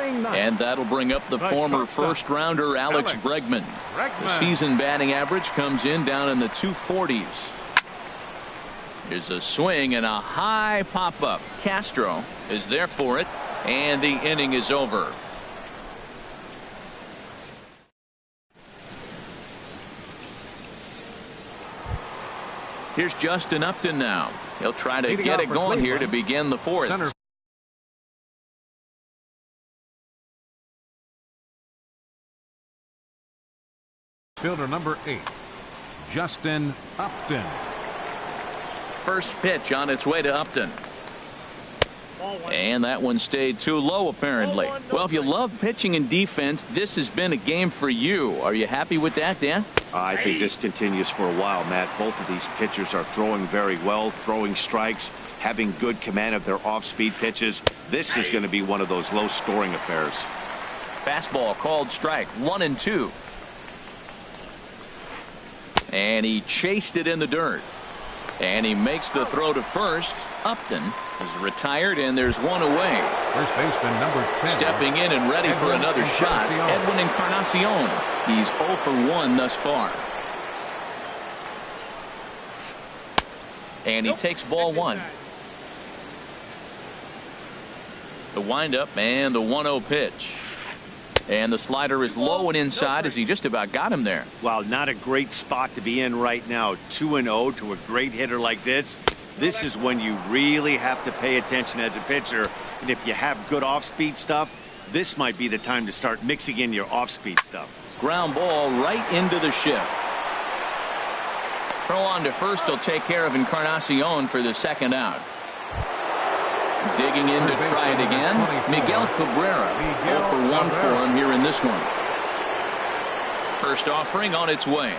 And that'll bring up the former first-rounder Alex Bregman. The season batting average comes in down in the 240s. Here's a swing and a high pop-up. Castro is there for it, and the inning is over. Here's Justin Upton now. He'll try to get it going here to begin the fourth. Fielder number 8, Justin Upton. First pitch on its way to Upton. And that one stayed too low, apparently. Well, if you love pitching and defense, this has been a game for you. Are you happy with that, Dan? I think this continues for a while, Matt. Both of these pitchers are throwing very well, throwing strikes, having good command of their off-speed pitches. This is going to be one of those low-scoring affairs. Fastball called strike, 1-2. And he chased it in the dirt. And he makes the throw to first. Upton is retired, and there's one away. First baseman number 10. Stepping in and ready for another shot, Edwin Encarnacion. He's 0 for 1 thus far. And he takes ball one. The windup and the 1-0 pitch. And the slider is low and inside as he just about got him there. Well, not a great spot to be in right now. 2-0 to a great hitter like this. This is when you really have to pay attention as a pitcher. And if you have good off-speed stuff, this might be the time to start mixing in your off-speed stuff. Ground ball right into the shift. Throw on to first will take care of Encarnacion for the second out. Digging in to try it again, Miguel Cabrera. 0 for 1 for him here in this one. First offering on its way.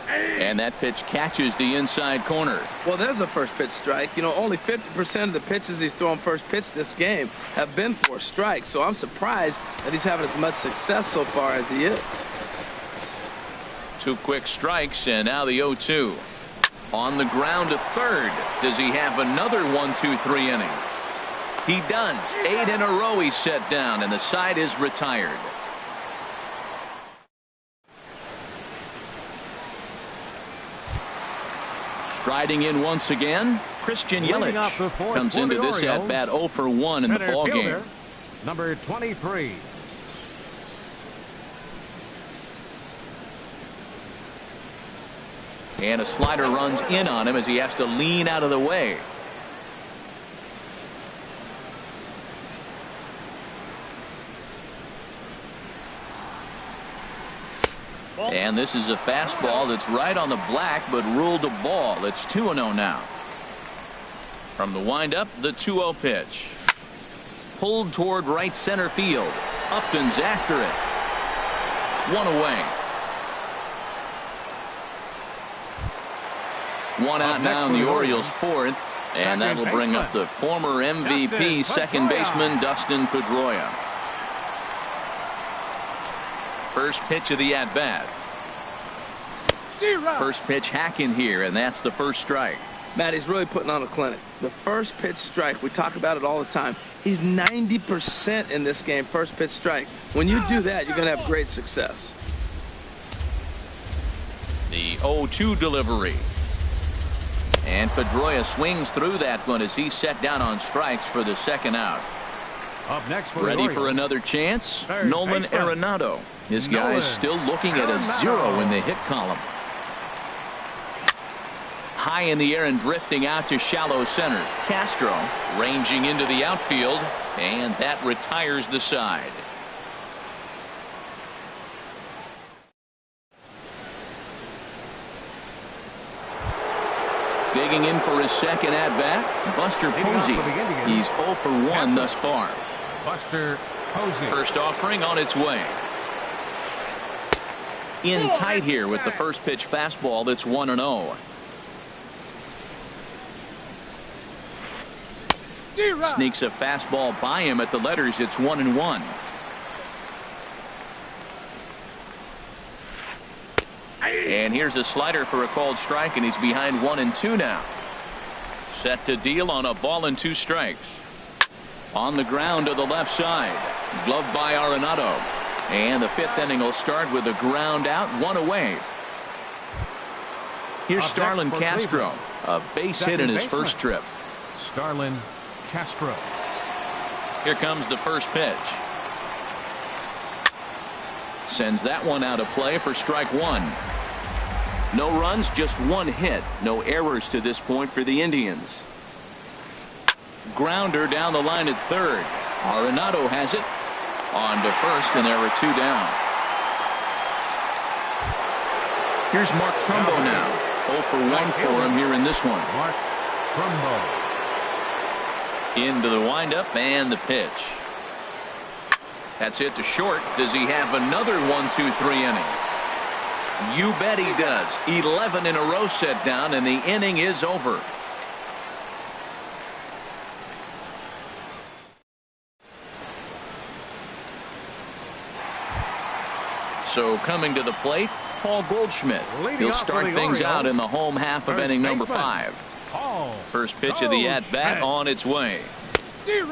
And that pitch catches the inside corner. Well, there's a first pitch strike. You know, only 50% of the pitches he's throwing first pitch this game have been for strikes. So I'm surprised that he's having as much success so far as he is. 2 quick strikes, and now the 0-2. On the ground to third. Does he have another 1-2-3 inning? He does. 8 in a row he's set down, and the side is retired. Striding in once again, Christian Yelich comes into this at bat 0 for 1 in the ball game. Number 23. And a slider runs in on him as he has to lean out of the way. And this is a fastball that's right on the black, but ruled a ball. It's 2-0 now. From the windup, the 2-0 pitch. Pulled toward right center field. Upton's after it. 1 away. 1 out now in the Orioles' fourth, and that'll bring up the former MVP second baseman Dustin Pedroia. First pitch of the at-bat. First pitch hacking here, and that's the first strike. Matt, he's really putting on a clinic. The first pitch strike, we talk about it all the time. He's 90% in this game, first pitch strike. When you do that, you're going to have great success. The 0-2 delivery. And Pedroia swings through that one as he's set down on strikes for the second out. Up next, ready for another chance? Nolan Arenado. This guy is still looking at a 0 in the hit column. High in the air and drifting out to shallow center. Castro ranging into the outfield, and that retires the side. Digging in for his second at-bat, Buster Posey. He's 0 for 1 thus far. Buster Posey. First offering on its way. In tight here with the first pitch fastball that's 1-0. Sneaks a fastball by him at the letters. It's 1-1. And here's a slider for a called strike, and he's behind 1-2 now. Set to deal on a ball and 2 strikes. On the ground to the left side. Gloved by Arenado. And the 5th inning will start with a ground out, 1 away. Here's Starlin Castro, a base hit in his first trip. Starlin Castro. Here comes the first pitch. Sends that one out of play for strike 1. No runs, just 1 hit. No errors to this point for the Indians. Grounder down the line at third. Arenado has it. On to first, and there are 2 down. Here's Mark Trumbo now. 0 for 1 for him here in this one. Mark Trumbo. Into the windup and the pitch. That's hit to short. Does he have another 1-2-3 inning? You bet he does. 11 in a row set down, and the inning is over. So coming to the plate, Paul Goldschmidt. He'll start things out in the home half of inning number 5. First pitch of the at-bat on its way.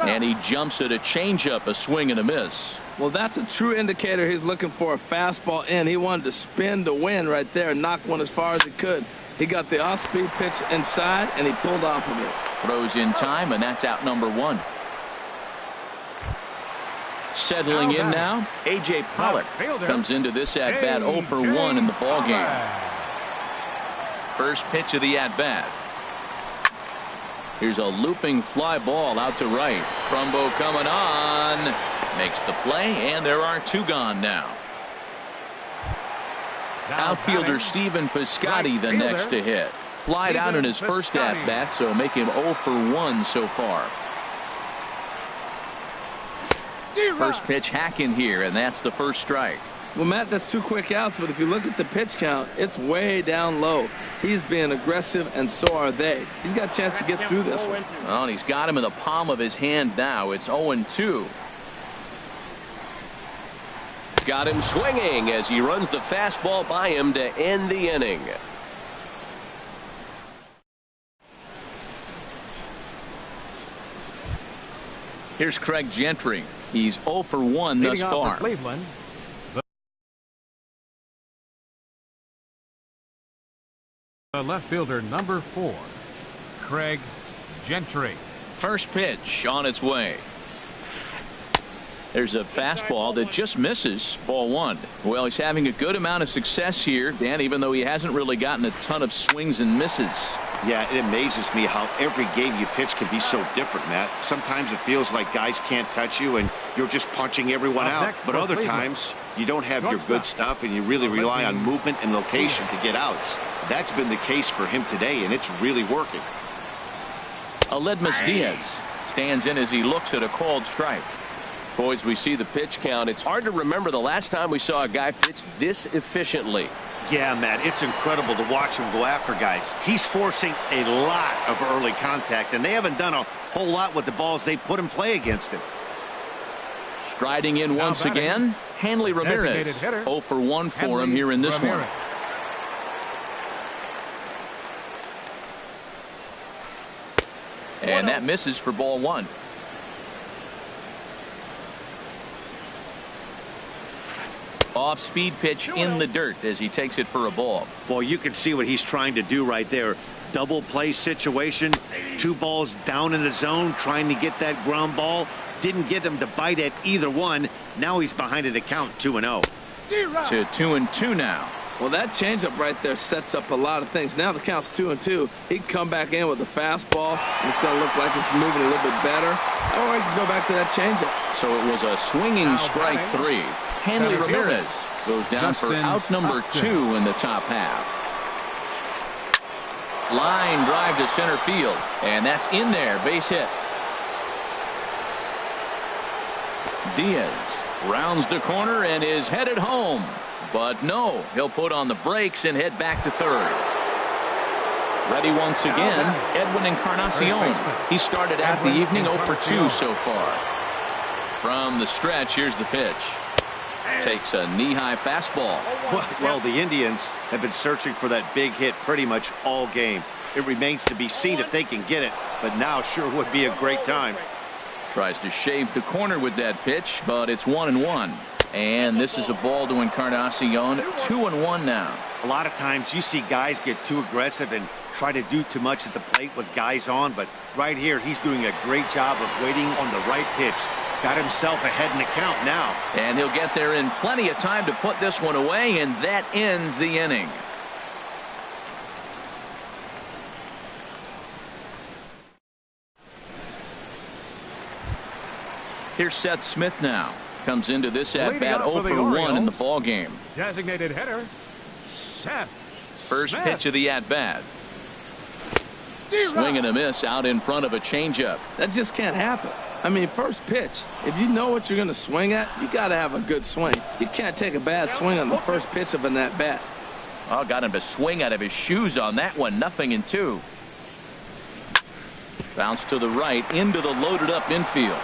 And he jumps at a changeup, a swing and a miss. Well, that's a true indicator he's looking for a fastball in. He wanted to spin to win right there and knock one as far as he could. He got the off-speed pitch inside, and he pulled off of it. Throws in time, and that's out number 1. Settling in now, A.J. Pollock comes into this at-bat 0 for 1 in the ballgame. First pitch of the at-bat. Here's a looping fly ball out to right. Trumbo coming on. Makes the play, and there are 2 gone now. Outfielder Stephen Piscotty the next to hit. Flied out in his first at-bat, so make him 0 for 1 so far. First pitch hack in here, and that's the first strike. Well, Matt, that's 2 quick outs, but if you look at the pitch count, it's way down low. He's being aggressive, and so are they. He's got a chance to get through this one. Well, he's got him in the palm of his hand now. It's 0-2. Got him swinging as he runs the fastball by him to end the inning. Here's Craig Gentry. He's 0 for 1 thus far. Cleveland, the left fielder number 4, Craig Gentry. First pitch on its way. There's a fastball that just misses. Ball 1. Well, he's having a good amount of success here, Dan, even though he hasn't really gotten a ton of swings and misses. Yeah, it amazes me how every game you pitch can be so different, Matt. Sometimes it feels like guys can't touch you and you're just punching everyone out. But other times you don't have your good stuff and you really rely on movement and location to get outs. That's been the case for him today, and it's really working. Aledmus Diaz stands in as he looks at a called strike. Boys, we see the pitch count. It's hard to remember the last time we saw a guy pitch this efficiently. Yeah, Matt, it's incredible to watch him go after guys. He's forcing a lot of early contact, and they haven't done a whole lot with the balls they put in play against him. Striding in once again, Hanley Ramirez. 0 for 1 for him here in this one. And that misses for ball 1. Off-speed pitch in the dirt as he takes it for a ball. Boy, you can see what he's trying to do right there. Double play situation. 2 balls down in the zone, trying to get that ground ball. Didn't get him to bite at either one. Now he's behind at the count 2-0. To 2-2 now. Well, that changeup right there sets up a lot of things. Now the count's 2-2. He can come back in with a fastball, and it's going to look like it's moving a little bit better. Or he can go back to that changeup. So it was a swinging strike 3. Hanley Ramirez goes down for out number 2 in the top half. Line drive to center field, and that's in there. Base hit. Diaz rounds the corner and is headed home. But no, he'll put on the brakes and head back to third. Ready once again, Edwin Encarnacion. He started out the evening 0 for 2 so far. From the stretch, here's the pitch. Takes a knee-high fastball. Well, the Indians have been searching for that big hit pretty much all game. It remains to be seen if they can get it, but now sure would be a great time. Tries to shave the corner with that pitch, but it's 1-1. And this is a ball to Encarnacion. 2-1 now. A lot of times you see guys get too aggressive and try to do too much at the plate with guys on, but right here he's doing a great job of waiting on the right pitch. Got himself ahead in the count now. And he'll get there in plenty of time to put this one away, and that ends the inning. Here's Seth Smith now. Comes into this at-bat 0 for 1 in the ball game. Designated hitter, Seth First Smith. pitch of the at-bat. Swing and a miss out in front of a changeup. That just can't happen. I mean, first pitch, if you know what you're going to swing at, you got to have a good swing. You can't take a bad swing on the first pitch of an at-bat. Oh, got him to swing out of his shoes on that one. 0-2. Bounce to the right into the loaded up infield.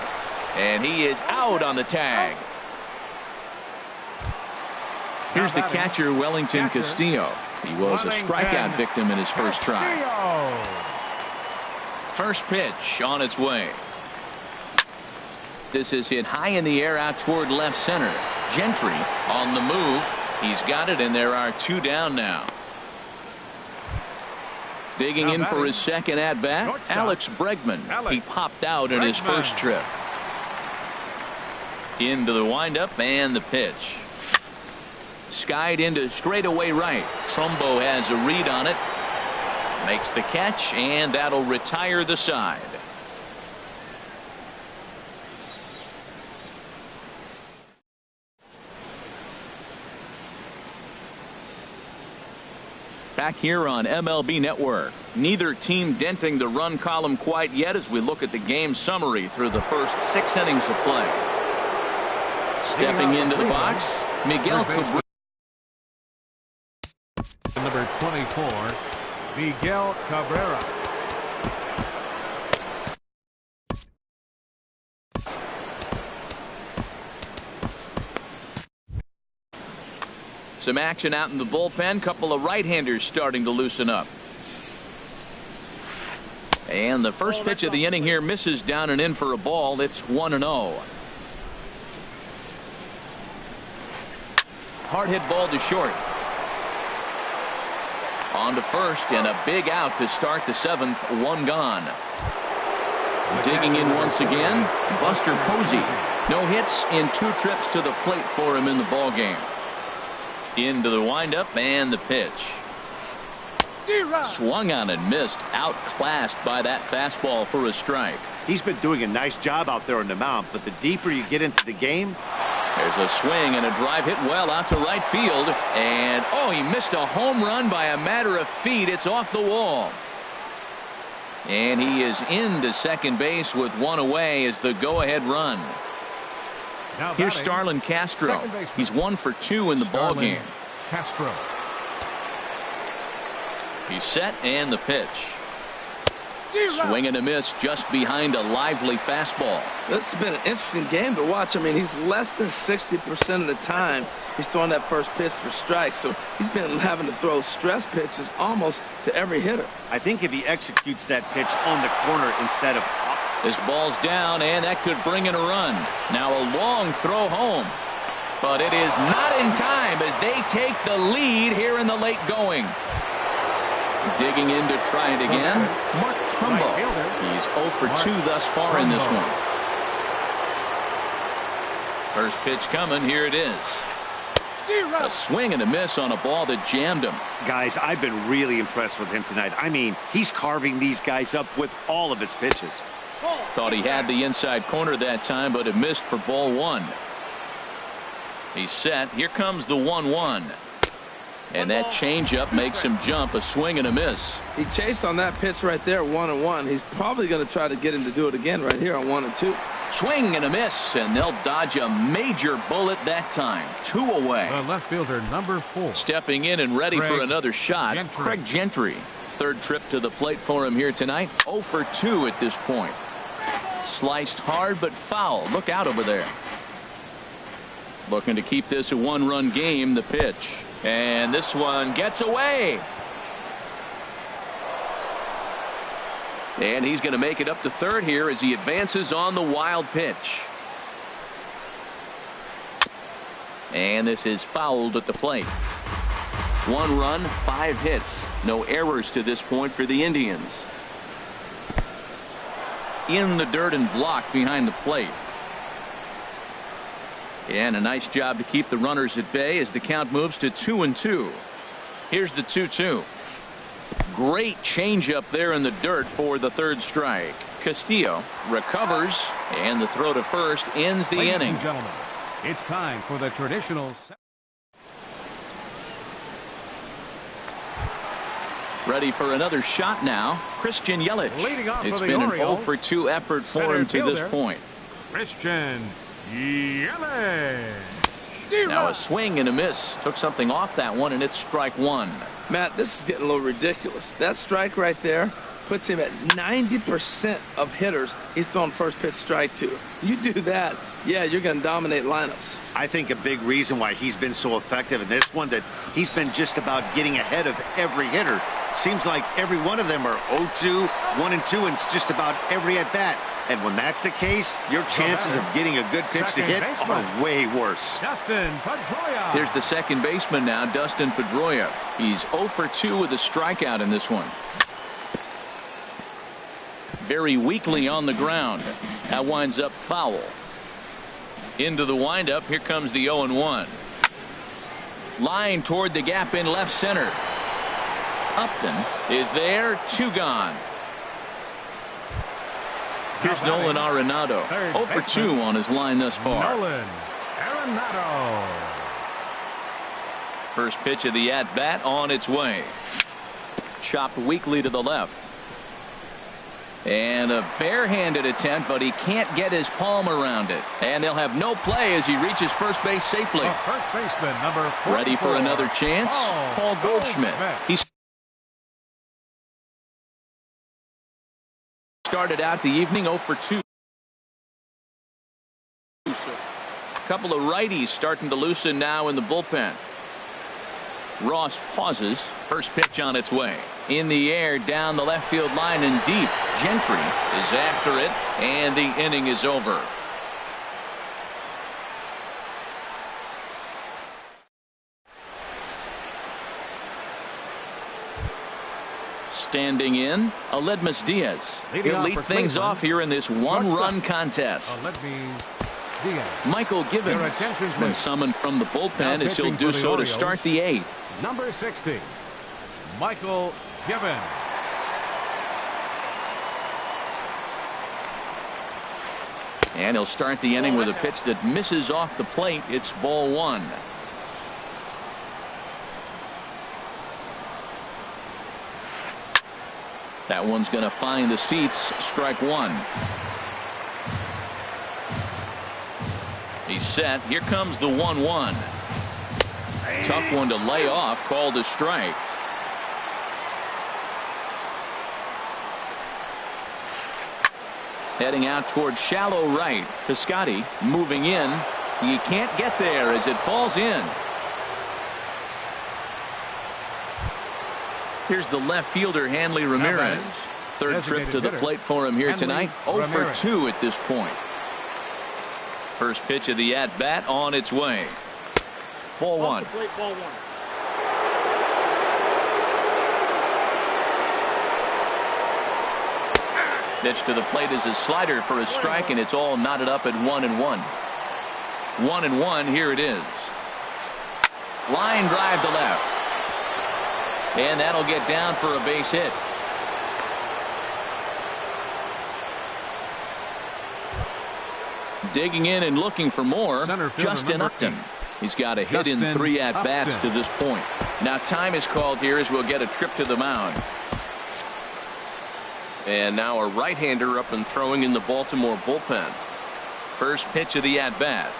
And he is out on the tag. Here's the catcher, Wellington Castillo. He was a strikeout victim in his first try. First pitch on its way. This is hit high in the air out toward left center. Gentry on the move. He's got it, and there are 2 down now. Digging in for his second at-bat, Alex Bregman. He popped out in his first trip. Into the windup and the pitch. Skied into straightaway right. Trumbo has a read on it. Makes the catch, and that'll retire the side. Back here on MLB Network. Neither team denting the run column quite yet as we look at the game summary through the first 6 innings of play. Stepping into the box, Miguel Cabrera. Number 24, Miguel Cabrera. Some action out in the bullpen. Couple of right-handers starting to loosen up. And the first pitch of the inning here misses down and in for a ball. It's 1-0. Hard hit ball to short. On to first, and a big out to start the 7th. 1 gone. Digging in once again, Buster Posey. No hits in 2 trips to the plate for him in the ball game. Into the windup and the pitch. Swung on and missed. Outclassed by that fastball for a strike. He's been doing a nice job out there on the mound, but the deeper you get into the game. There's a swing and a drive hit well out to right field. And, oh, he missed a home run by a matter of feet. It's off the wall. And he is into second base with 1 away as the go-ahead run. Here's Starlin Castro. He's 1 for 2 in the ball game. Castro. He's set and the pitch. Swing and a miss just behind a lively fastball. This has been an interesting game to watch. I mean, he's less than 60% of the time he's throwing that first pitch for strikes. So he's been having to throw stress pitches almost to every hitter. I think if he executes that pitch on the corner instead of This ball's down, and that could bring in a run. Now a long throw home. But it is not in time as they take the lead here in the late going. Digging in to try it again, Mark Trumbo. He's 0 for 2 thus far in this one. First pitch coming. Here it is. A swing and a miss on a ball that jammed him. Guys, I've been really impressed with him tonight. I mean, he's carving these guys up with all of his pitches. Thought he had the inside corner that time, but it missed for ball 1. He's set. Here comes the 1-1. And that changeup makes him jump, a swing and a miss. He chased on that pitch right there, 1-1. He's probably going to try to get him to do it again right here on 1-2. Swing and a miss, and they'll dodge a major bullet that time. 2 away. The left fielder, number 4. Stepping in and ready for another shot, Craig Gentry. Third trip to the plate for him here tonight. 0 for 2 at this point. Sliced hard but foul. Look out over there. Looking to keep this a 1-run game. The pitch. And this one gets away. And he's going to make it up to third here as he advances on the wild pitch. And this is fouled at the plate. 1 run, 5 hits. No errors to this point for the Indians. In the dirt and blocked behind the plate. And a nice job to keep the runners at bay as the count moves to 2-2. Here's the 2-2. Great changeup there in the dirt for the third strike. Castillo recovers, and the throw to first ends the inning. Ladies and gentlemen, it's time for the traditional. Ready for another shot now. Christian Yelich. It's been an 0 for 2 effort for him to this point. Christian Yelich. Now a swing and a miss. Took something off that one, and it's strike 1. Matt, this is getting a little ridiculous. That strike right there puts him at 90% of hitters he's thrown first pitch strike to. You do that, yeah, you're going to dominate lineups. I think a big reason why he's been so effective in this one, that he's been just about getting ahead of every hitter. Seems like every one of them are 0-2, 1-2, and it's just about every at-bat. And when that's the case, your chances of getting a good pitch to hit are way worse. Dustin Pedroia. Here's the second baseman now, Dustin Pedroia. He's 0 for 2 with a strikeout in this one. Very weakly on the ground. That winds up foul. Into the windup. Here comes the 0-1. Line toward the gap in left center. Upton is there. 2 gone. Here's Nolan Arenado. 0 for 2 on his line thus far. Nolan Arenado. First pitch of the at-bat on its way. Chopped weakly to the left. And a barehanded attempt, but he can't get his palm around it. And they'll have no play as he reaches first base safely. The first baseman, number 44. Ready for another chance? Paul Goldschmidt. He's started out the evening 0 for 2. A couple of righties starting to loosen now in the bullpen. Ross pauses. First pitch on its way. In the air, down the left field line and deep. Gentry is after it, and the inning is over. Standing in, Aledmus Diaz. He'll lead things off here in this 1-run contest. Michael Givens has been summoned from the bullpen as he'll do so to start the 8th. Number 60, Michael Givens. And he'll start the inning with a pitch that misses off the plate. It's ball 1. That one's going to find the seats. Strike 1. He's set. Here comes the 1-1. Tough one to lay off. Called a strike. Heading out toward shallow right. Piscotty moving in. He can't get there as it falls in. Here's the left fielder, Hanley Ramirez. Third trip to the plate for him here tonight. 0 for 2 at this point. First pitch of the at-bat on its way. Ball 1. Pitch to the plate is a slider for a strike, and it's all knotted up at 1-1. 1-1. Here it is. Line drive to left. And that'll get down for a base hit. Digging in and looking for more, Justin Upton. He's got a hit in 3 at-bats to this point. Now time is called here as we'll get a trip to the mound. And now a right-hander up and throwing in the Baltimore bullpen. First pitch of the at-bat.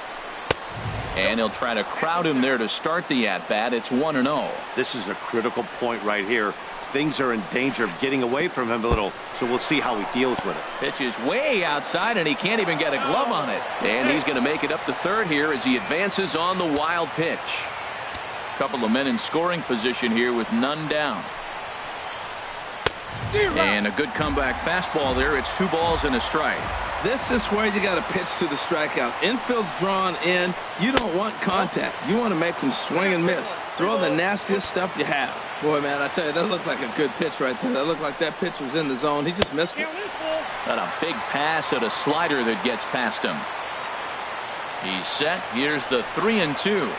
And he'll try to crowd him there to start the at-bat. It's 1-0. This is a critical point right here. Things are in danger of getting away from him a little, so we'll see how he deals with it. Pitch is way outside, and he can't even get a glove on it. And he's going to make it up to third here as he advances on the wild pitch. A couple of men in scoring position here with none down. And a good comeback fastball there. It's 2 balls and a strike. This is where you got to pitch to the strikeout. Infield's drawn in. You don't want contact. You want to make him swing and miss. Throw the nastiest stuff you have. Boy, man, I tell you, that looked like a good pitch right there. That looked like that pitch was in the zone. He just missed it. Got a big pass at a slider that gets past him. He's set. Here's the 3-2.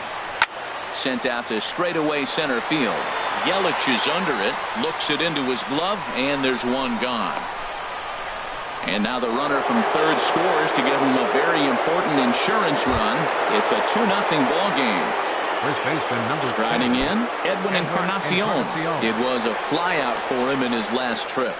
Sent out to straightaway center field. Yelich is under it, looks it into his glove, and there's one gone. And now the runner from third scores to give him a very important insurance run. It's a 2-0 ball game. First baseman number Striding in, Edwin Encarnacion. It was a flyout for him in his last trip.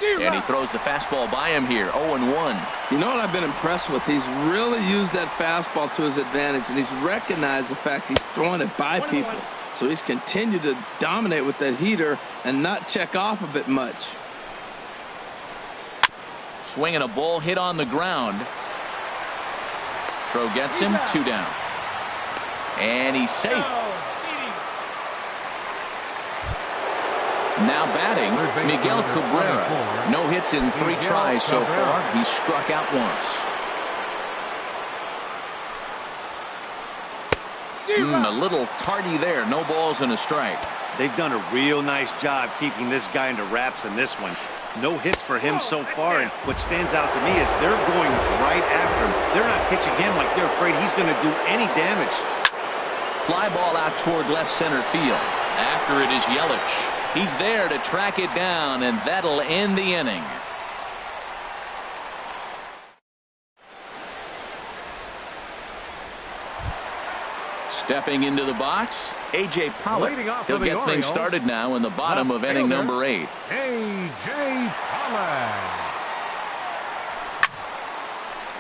And he throws the fastball by him here, 0-1. You know what I've been impressed with? He's really used that fastball to his advantage, and he's recognized the fact he's throwing it by people. So he's continued to dominate with that heater and not check off of it much. Swinging a ball hit on the ground. Throw gets him, 2 down. And he's safe. Now batting, Miguel Cabrera. No hits in 3 tries so far. He's struck out once. A little tardy there. No balls and a strike. They've done a real nice job keeping this guy into wraps in this one. No hits for him so far, and what stands out to me is they're going right after him. They're not pitching him like they're afraid he's going to do any damage. Fly ball out toward left center field. After it is Yelich. He's there to track it down, and that'll end the inning. Stepping into the box, A.J. Pollock. He'll get things started now in the bottom of inning number 8. A.J. Pollock.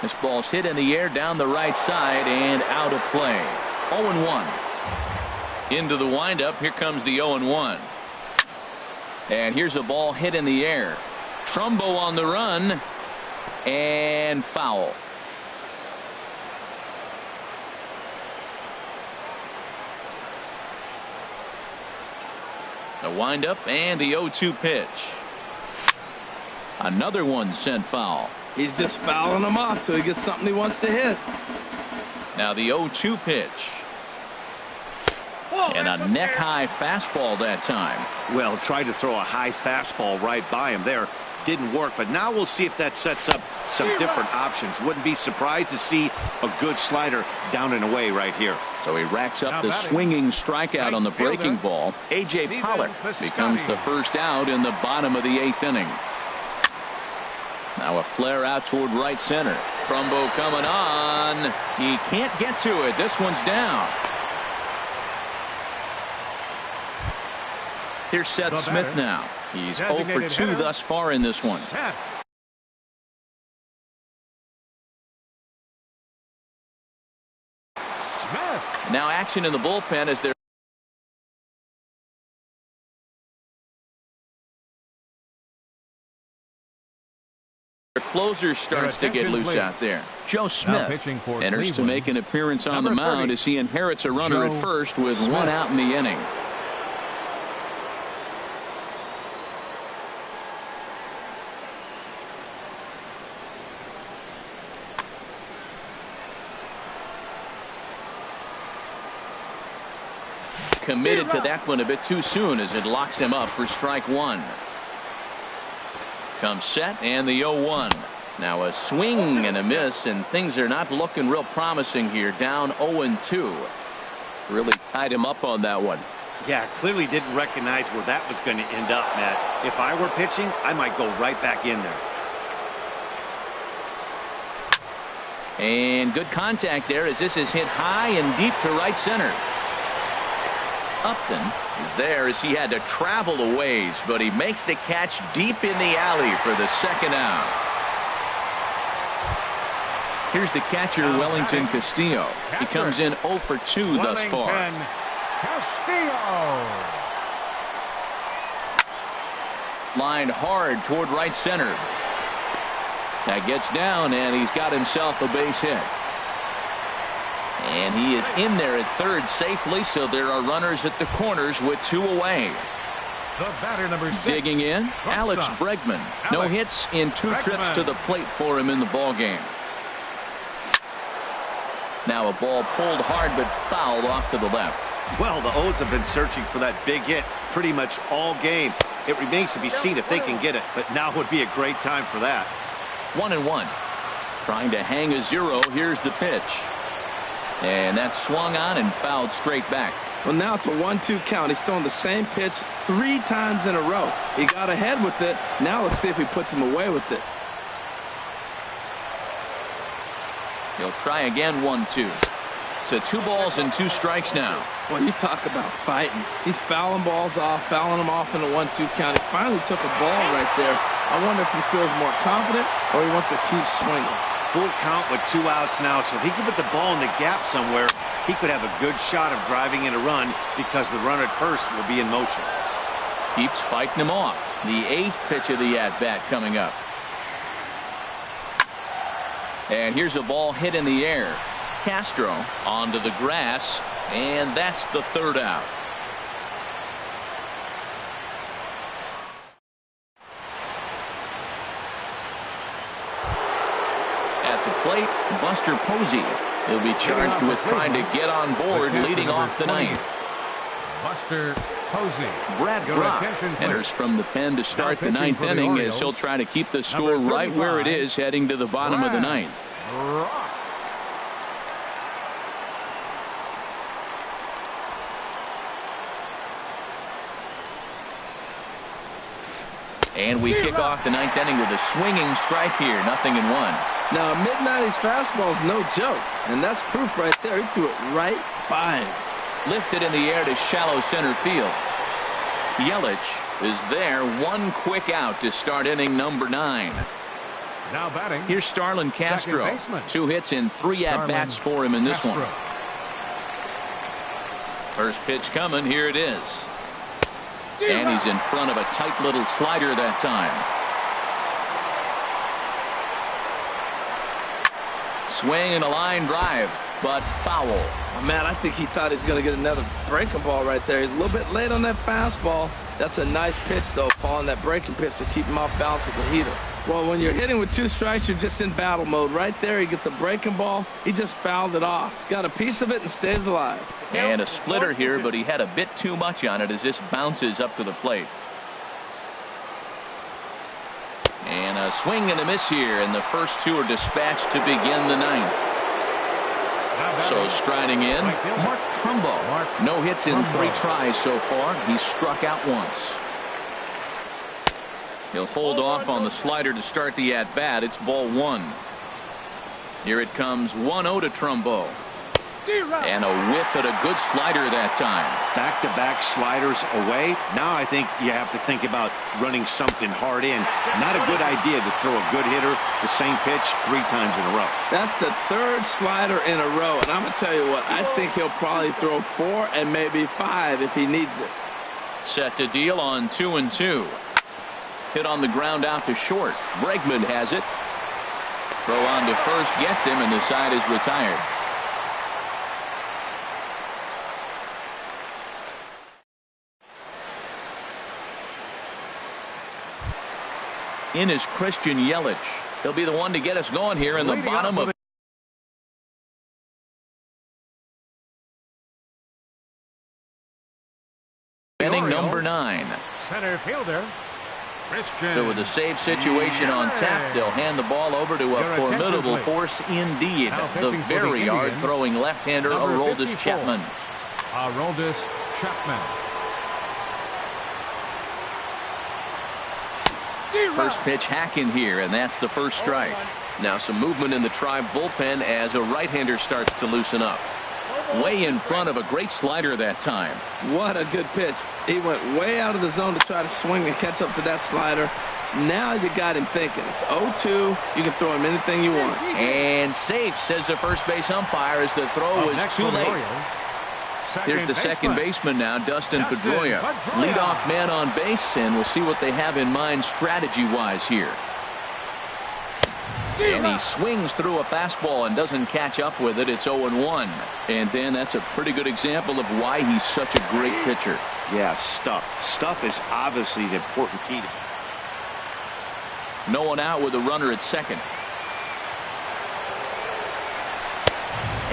This ball's hit in the air down the right side and out of play. 0-1. Into the windup. Here comes the 0-1. And here's a ball hit in the air. Trumbo on the run. And foul. The windup and the 0-2 pitch. Another one sent foul. He's just fouling them off till he gets something he wants to hit. Now the 0-2 pitch. And a neck-high fastball that time. Well, tried to throw a high fastball right by him there. Didn't work, but now we'll see if that sets up some different options. Wouldn't be surprised to see a good slider down and away right here. So he racks up the swinging strikeout on the breaking ball. A.J. Pollock becomes the first out in the bottom of the 8th inning. Now a flare out toward right center. Trumbo coming on. He can't get to it. This one's down. Here's Seth Smith now. He's 0 for 2 thus far in this one. Now action in the bullpen as their closer starts to get loose out there. Joe Smith enters to make an appearance on the mound as he inherits a runner at first with 1 out in the inning. Committed to that one a bit too soon as it locks him up for strike 1. Comes set and the 0-1. Now a swing and a miss, and things are not looking real promising here. Down 0-2. Really tied him up on that one. Yeah, clearly didn't recognize where that was going to end up, Matt. If I were pitching, I might go right back in there. And good contact there as this is hit high and deep to right center. Upton is there as he had to travel a ways, but he makes the catch deep in the alley for the second out. Here's the catcher, Wellington Castillo. He comes in 0 for 2 thus far. Castillo. Lined hard toward right center. That gets down, and he's got himself a base hit. And he is in there at third safely, so there are runners at the corners with 2 away. The batter, number 6. Digging in, Alex Bregman. No hits in 2 trips to the plate for him in the ballgame. Now a ball pulled hard but fouled off to the left. Well, the O's have been searching for that big hit pretty much all game. It remains to be seen if they can get it, but now would be a great time for that. 1-1. Trying to hang a 0. Here's the pitch. And that's swung on and fouled straight back. Well, now it's a 1-2 count. He's thrown the same pitch 3 times in a row. He got ahead with it. Now let's see if he puts him away with it. He'll try again. 1-2. To 2 balls and 2 strikes now. Well, you talk about fighting. He's fouling balls off, fouling them off in the 1-2 count. He finally took a ball right there. I wonder if he feels more confident or he wants to keep swinging. Full count with 2 outs now, so if he can put the ball in the gap somewhere, he could have a good shot of driving in a run because the runner at first will be in motion. Keeps fighting him off. The 8th pitch of the at-bat coming up. And here's a ball hit in the air. Castro onto the grass, and that's the 3rd out. At the plate, Buster Posey. He'll be charged with trying to get on board, leading off the 9th. Buster Posey. Brad Brock enters from the pen to start the 9th inning as he'll try to keep the score right where it is heading to the bottom of the 9th. And we kick off the 9th inning with a swinging strike here. 0-1. Now, a mid-90s fastball is no joke, and that's proof right there. He threw it right by him. Lifted in the air to shallow center field. Yelich is there. 1 quick out to start inning number 9. Now batting. Here's Starlin Castro. 2 hits in 3 at-bats for him in this one. First pitch coming. Here it is. And he's in front of a tight little slider that time. Swing and a line drive, but foul. Oh, man, I think he thought he was going to get another breaking ball right there. He's a little bit late on that fastball. That's a nice pitch, though, following that breaking pitch to keep him off balance with the heater. Well, when you're hitting with 2 strikes, you're just in battle mode. Right there, he gets a breaking ball. He just fouled it off. Got a piece of it and stays alive. And a splitter here, but he had a bit too much on it as this bounces up to the plate. And a swing and a miss here, and the first 2 are dispatched to begin the 9th. So striding in, Mark Trumbo. No hits in 3 tries so far. He's struck out once. He'll hold off on the slider to start the at-bat. It's ball 1. Here it comes. 1-0 to Trumbo. And a whiff at a good slider that time. Back-to-back sliders away. Now I think you have to think about running something hard in. Not a good idea to throw a good hitter the same pitch 3 times in a row. That's the 3rd slider in a row. And I'm going to tell you what, I think he'll probably throw 4 and maybe 5 if he needs it. Set to deal on 2-2. Hit on the ground out to short. Bregman has it. Throw on to first gets him, and the side is retired. In is Christian Yelich. He'll be the one to get us going here in the bottom of inning number 9. Center fielder. Christian. So with a save situation on tap, they'll hand the ball over to a formidable force indeed. The very hard-throwing left-hander, Aroldis Chapman. Aroldis Chapman. First pitch hacking here, and that's the first strike. Now some movement in the Tribe bullpen as a right-hander starts to loosen up. Way in front of a great slider that time. What a good pitch. He went way out of the zone to try to swing and catch up to that slider. Now you got him thinking. It's 0-2. You can throw him anything you want. And safe, says the first base umpire, as the throw was too late. Here's the second baseman now, Dustin Pedroia. Leadoff man on base, and we'll see what they have in mind strategy-wise here. And he swings through a fastball and doesn't catch up with it. It's 0-1. And then that's a pretty good example of why he's such a great pitcher. Yeah, stuff. Stuff is obviously the important key. No one out with a runner at second.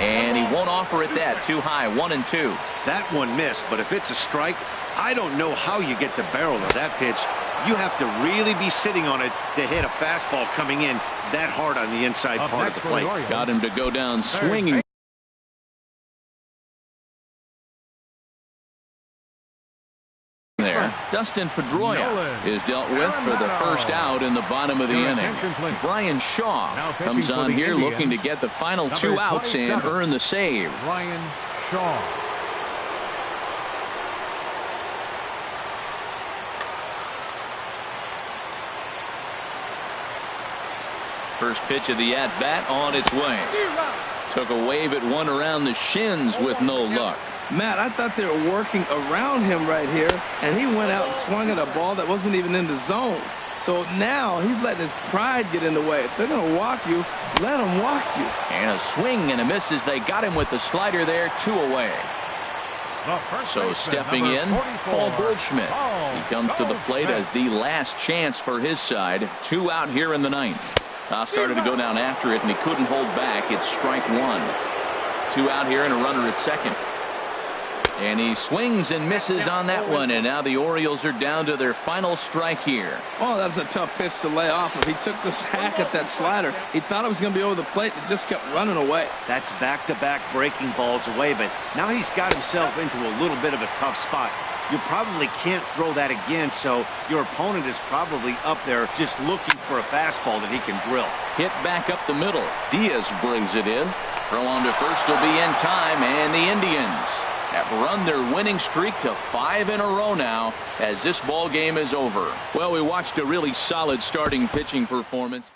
And he won't offer it that. Too high. 1-2. That one missed, but if it's a strike, I don't know how you get the barrel of that pitch. You have to really be sitting on it to hit a fastball coming in that hard on the inside part of the plate. Got him to go down swinging. There, Dustin Pedroia is dealt with for the first out in the bottom of the inning. Brian Shaw comes on here looking to get the final 2 outs and earn the save. Brian Shaw. First pitch of the at-bat on its way. Took a wave at one around the shins with no luck. Matt, I thought they were working around him right here, and he went out and swung at a ball that wasn't even in the zone. So now he's letting his pride get in the way. If they're going to walk you, let them walk you. And a swing and a miss as they got him with the slider there, 2 away. So stepping in, Paul Goldschmidt. He comes to the plate as the last chance for his side. 2 out here in the 9th. Started to go down after it, and he couldn't hold back. It's strike 1. 2 out here and a runner at second. And he swings and misses on that one, and now the Orioles are down to their final strike here. Oh, that was a tough pitch to lay off. If he took this hack at that slider, he thought it was going to be over the plate. It just kept running away. That's back-to-back breaking balls away, but now he's got himself into a little bit of a tough spot. You probably can't throw that again, so your opponent is probably up there just looking for a fastball that he can drill. Hit back up the middle. Diaz brings it in. Throw on to first will be in time, and the Indians have run their winning streak to 5 in a row now as this ball game is over. Well, we watched a really solid starting pitching performance.